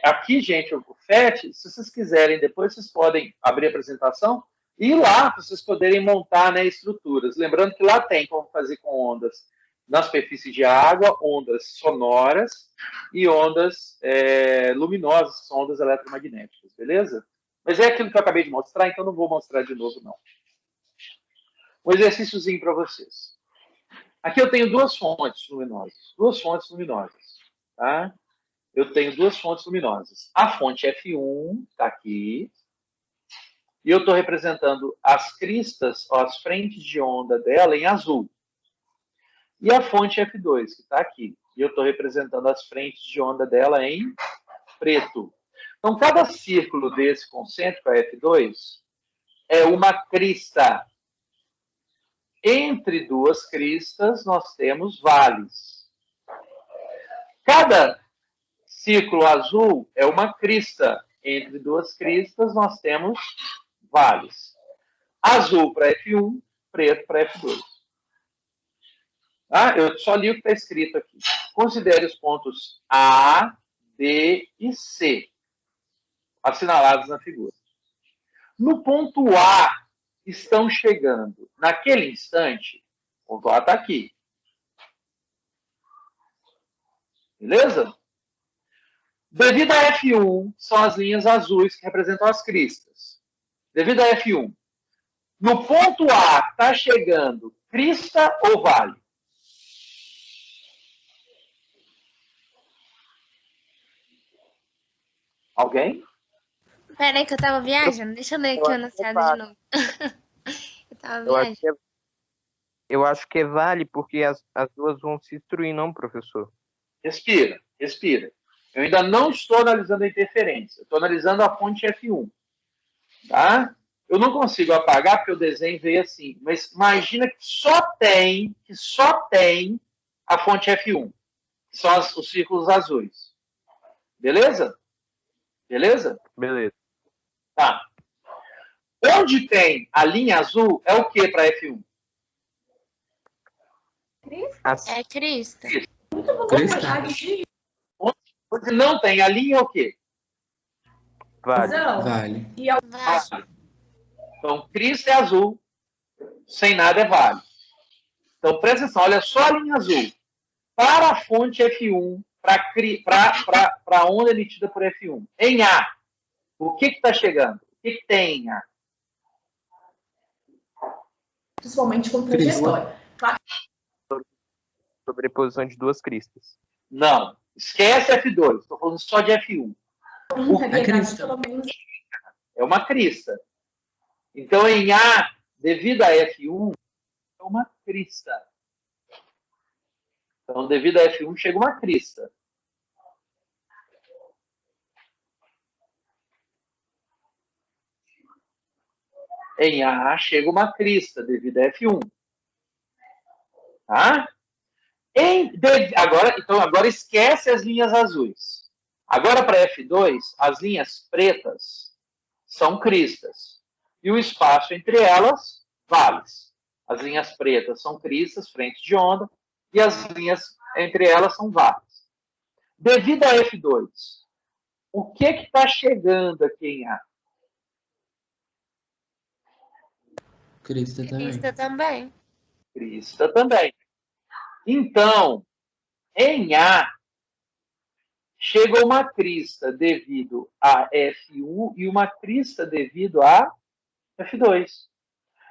Speaker 1: Aqui, gente, o FET, se vocês quiserem, depois vocês podem abrir a apresentação e ir lá para vocês poderem montar, né, estruturas. Lembrando que lá tem como fazer com ondas na superfície de água, ondas sonoras e ondas luminosas, que são ondas eletromagnéticas, beleza? Mas é aquilo que eu acabei de mostrar, então não vou mostrar de novo, não. Um exercíciozinho para vocês. Aqui eu tenho duas fontes luminosas. Duas fontes luminosas. Tá? Eu tenho duas fontes luminosas. A fonte F1 está aqui. E eu estou representando as cristas, ó, as frentes de onda dela em azul. E a fonte F2, que está aqui. E eu estou representando as frentes de onda dela em preto. Então, cada círculo desse concêntrico, a F2, é uma crista. Entre duas cristas, nós temos vales. Cada círculo azul é uma crista. Entre duas cristas, nós temos vales. Azul para F1, preto para F2. Ah, eu só li o que está escrito aqui. Considere os pontos A, B e C, assinalados na figura. No ponto A, estão chegando, naquele instante, o ponto A está aqui. Beleza? Devido a F1, são as linhas azuis que representam as cristas. Devido a F1. No ponto A, está chegando crista ou vale? Alguém?
Speaker 2: Peraí que eu tava viajando. Deixa eu ler aqui o enunciado de novo. Eu tava viajando.
Speaker 4: Eu acho que é vale, porque as duas vão se destruir, não, professor?
Speaker 1: Respira, respira. Eu ainda não estou analisando a interferência. Estou analisando a fonte F1. Tá? Eu não consigo apagar porque o desenho veio assim. Mas imagina que só tem a fonte F1. Que são os círculos azuis. Beleza? Beleza?
Speaker 4: Beleza.
Speaker 1: Tá. Onde tem a linha azul é o que para F1?
Speaker 2: É crista.
Speaker 3: Crista.
Speaker 1: Onde não tem a linha é o quê?
Speaker 4: Vale.
Speaker 3: Vale.
Speaker 2: Vale.
Speaker 1: Então, crista é azul, sem nada é vale. Então, presta atenção, olha só a linha azul. Para a fonte F1, para a onda emitida por F1, em A, o que está chegando? O que tem em A?
Speaker 5: Principalmente com trajetória.
Speaker 4: Sobreposição de duas cristas.
Speaker 1: Não. Esquece F2. Estou falando só de F1.
Speaker 3: A crista.
Speaker 5: Pelo menos
Speaker 1: É uma crista. Então, em A, devido a F1, é uma crista. Então, devido a F1, chega uma crista. Em A, chega uma crista, devido a F1. Tá? Agora esquece as linhas azuis. Agora, para F2, as linhas pretas são cristas. E o espaço entre elas, vales. As linhas pretas são cristas, frente de onda, e as linhas entre elas são vales. Devido a F2, o que está chegando aqui em A?
Speaker 3: Crista também.
Speaker 2: Crista também.
Speaker 1: Crista também. Então, em A, chega uma crista devido a F1 e uma crista devido a F2.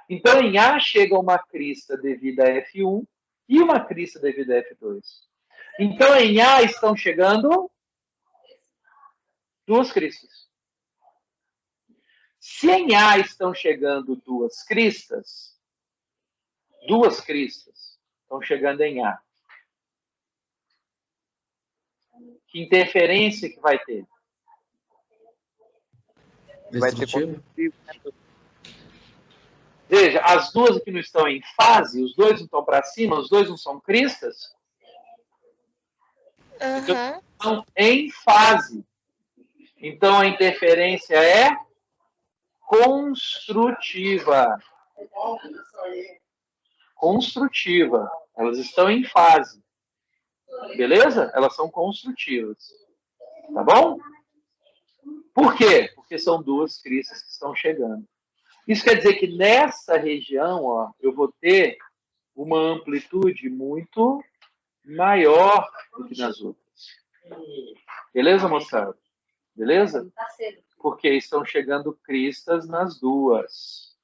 Speaker 1: Então, em A, chega uma crista devido a F1 e uma crista devido a F2. Então, em A estão chegando duas cristas. Se em A estão chegando duas cristas estão chegando em A. Que interferência que vai ter?
Speaker 4: Vai ter
Speaker 3: Destrutivo?
Speaker 1: Veja, as duas aqui não estão em fase, os dois não estão para cima, os dois não são cristas.
Speaker 2: Aham.
Speaker 1: Estão em fase. Então, a interferência é construtiva. Construtiva. Elas estão em fase. Beleza? Elas são construtivas. Tá bom? Por quê? Porque são duas cristas que estão chegando. Isso quer dizer que nessa região, ó, eu vou ter uma amplitude muito maior do que nas outras. Beleza, moçada? Beleza? Porque estão chegando cristas nas duas.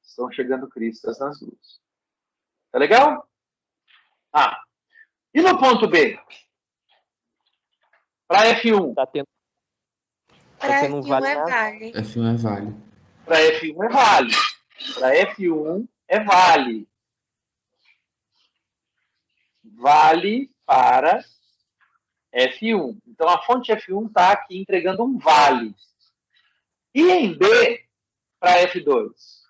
Speaker 1: Estão chegando cristas nas duas. Tá legal? Ah, e no ponto B? Para F1.
Speaker 4: Tá tendo
Speaker 2: Pra
Speaker 4: tendo um
Speaker 2: F1
Speaker 4: vale
Speaker 2: é
Speaker 4: na-
Speaker 2: vale.
Speaker 3: F1 é vale.
Speaker 1: Para F1 é vale. Para F1 é vale. Vale para F1. Então, a fonte F1 está aqui entregando um vale. E em B, para F2?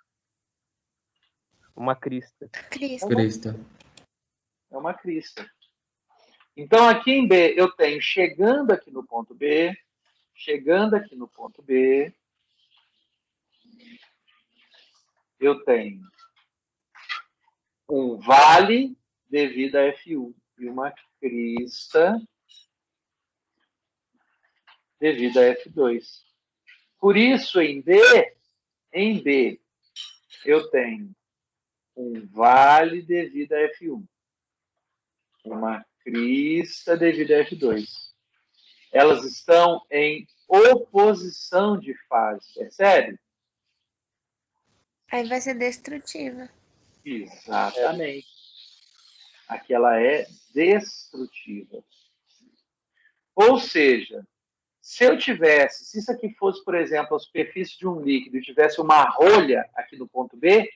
Speaker 4: uma crista.
Speaker 2: Cristo.
Speaker 3: Crista.
Speaker 1: É uma crista. Então, aqui em B, eu tenho chegando aqui no ponto B, chegando aqui no ponto B, eu tenho um vale devido a F1 e uma crista devido a F2. Por isso, em B, eu tenho um vale devido a F1, uma crista devido a F2. Elas estão em oposição de fase, percebe?
Speaker 2: Aí vai ser destrutiva.
Speaker 1: Exatamente. Aqui ela é destrutiva. Ou seja, se isso aqui fosse, por exemplo, a superfície de um líquido e tivesse uma rolha aqui no ponto B,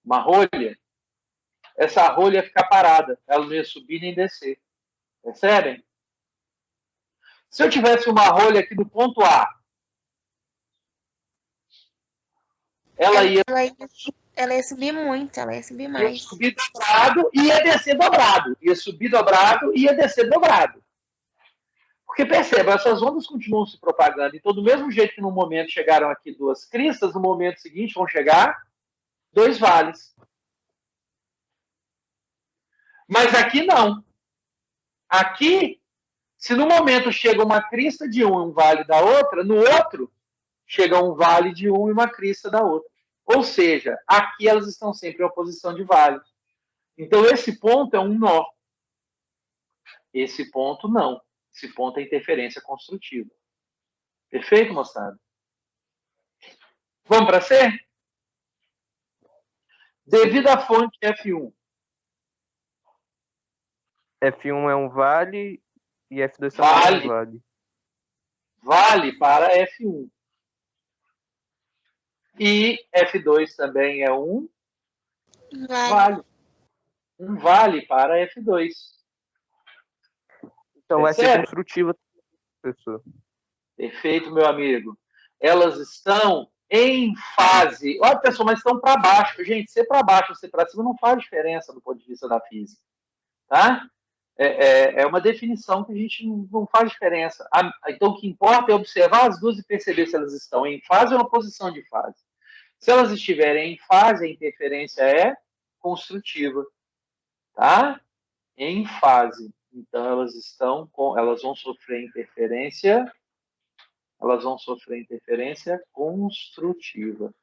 Speaker 1: uma rolha, essa rolha ia ficar parada, ela não ia subir nem descer. Percebem? Se eu tivesse uma rolha aqui no ponto A, ela ia
Speaker 2: Ela ia subir muito, ela ia subir mais.
Speaker 1: subir dobrado e ia descer dobrado. Ia subir dobrado e ia descer dobrado. Porque perceba, essas ondas continuam se propagando. Então, do mesmo jeito que no momento chegaram aqui duas cristas, no momento seguinte vão chegar dois vales. Mas aqui não. Aqui, se no momento chega uma crista de um e um vale da outra, no outro chega um vale de um e uma crista da outra. Ou seja, aqui elas estão sempre em oposição de vale. Então, esse ponto é um nó. Esse ponto, não. Esse ponto é interferência construtiva. Perfeito, moçada? Vamos para C? Devido à fonte F1.
Speaker 4: F1 é um vale e F2 também
Speaker 1: Vale.
Speaker 4: é um vale.
Speaker 1: Vale para F1. E F2 também é um vale. Um vale para F2.
Speaker 4: Então vai ser
Speaker 1: Percebe?
Speaker 4: construtiva, professor.
Speaker 1: Perfeito, meu amigo. Elas estão em fase. Olha, pessoal, mas estão para baixo. Gente, ser para baixo ou ser para cima não faz diferença do ponto de vista da física. Tá? É uma definição que a gente não faz diferença. Então, o que importa é observar as duas e perceber se elas estão em fase ou na posição de fase. Se elas estiverem em fase, a interferência é construtiva. Tá? Em fase. Então, elas vão sofrer interferência construtiva.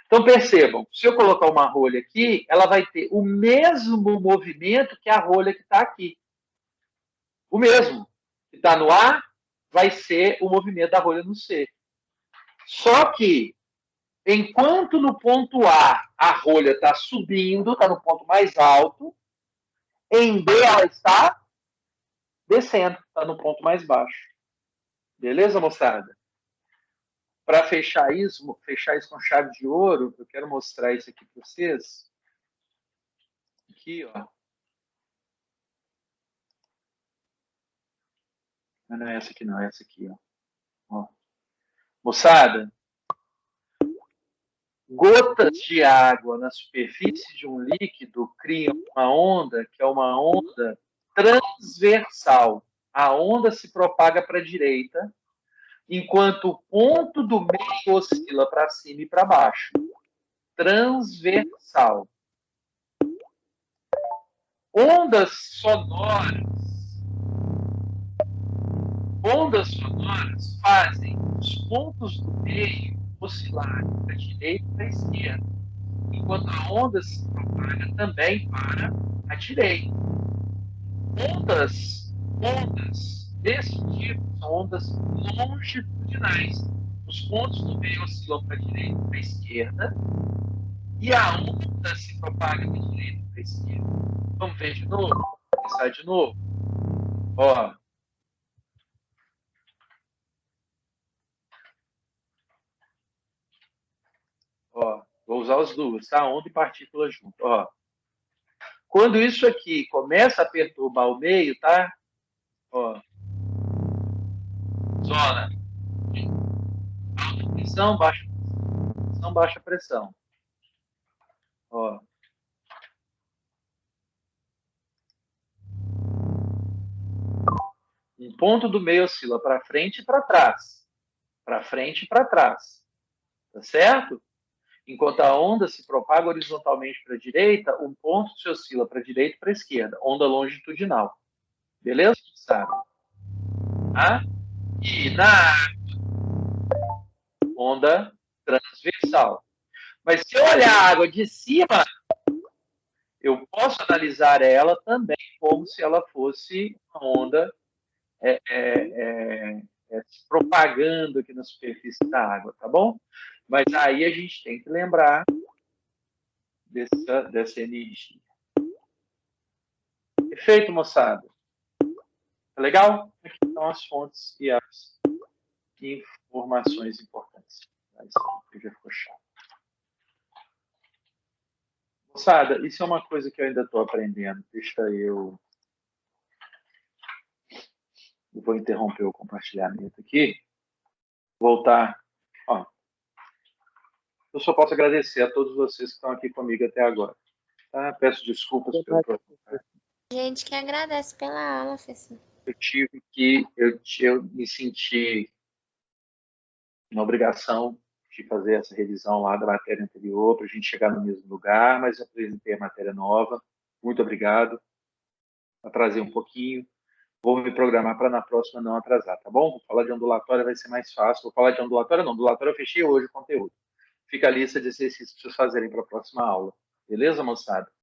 Speaker 1: Então, percebam, se eu colocar uma rolha aqui, ela vai ter o mesmo movimento que a rolha que está aqui. O mesmo. Que está no A vai ser o movimento da rolha no C. Só que, enquanto no ponto A rolha está subindo, está no ponto mais alto, em B ela está descendo, está no ponto mais baixo. Beleza, moçada? Para fechar isso com chave de ouro, eu quero mostrar isso aqui para vocês. Aqui, ó. Não é essa aqui, não. É essa aqui, ó. Moçada, gotas de água na superfície de um líquido criam uma onda que é uma onda transversal. a onda se propaga para a direita, enquanto o ponto do meio oscila para cima e para baixo. Transversal. Ondas sonoras fazem os pontos do meio oscilarem para a direita e para a esquerda, enquanto a onda se propaga também para a direita. Ondas desse tipo são ondas longitudinais. Os pontos do meio oscilam para a direita e para a esquerda, e a onda se propaga da direita para a esquerda. Vamos ver de novo? Vou começar de novo. Ó. Ó, vou usar as duas, tá? Onda e partícula junto. Ó. Quando isso aqui começa a perturbar o meio, tá? Ó. Zona. Alta pressão, baixa pressão. Ó. Um ponto do meio oscila para frente e para trás. Para frente e para trás. Tá certo? Enquanto a onda se propaga horizontalmente para a direita, um ponto se oscila para a direita e para a esquerda. Onda longitudinal. Beleza? Sabe? Tá? E na água, onda transversal. Mas se eu olhar a água de cima, eu posso analisar ela também como se ela fosse uma onda se propagando aqui na superfície da água, tá bom? Mas aí a gente tem que lembrar dessa energia. Perfeito, moçada? Tá legal? Aqui estão as fontes e as informações importantes. Isso já ficou chato. Moçada, isso é uma coisa que eu ainda estou aprendendo. Deixa eu vou interromper o compartilhamento aqui. Voltar. Ó, eu só posso agradecer a todos vocês que estão aqui comigo até agora. Tá? Peço desculpas pelo problema.
Speaker 2: A gente que agradece pela aula, professor.
Speaker 1: Eu me senti na obrigação de fazer essa revisão lá da matéria anterior para a gente chegar no mesmo lugar, mas eu apresentei a matéria nova. Muito obrigado. Atrasei um pouquinho. Vou me programar para na próxima não atrasar, tá bom? Vou falar de ondulatória, vai ser mais fácil. Vou falar de ondulatória, não. Ondulatória eu fechei hoje o conteúdo. Fica a lista de exercícios para vocês fazerem para a próxima aula. Beleza, moçada?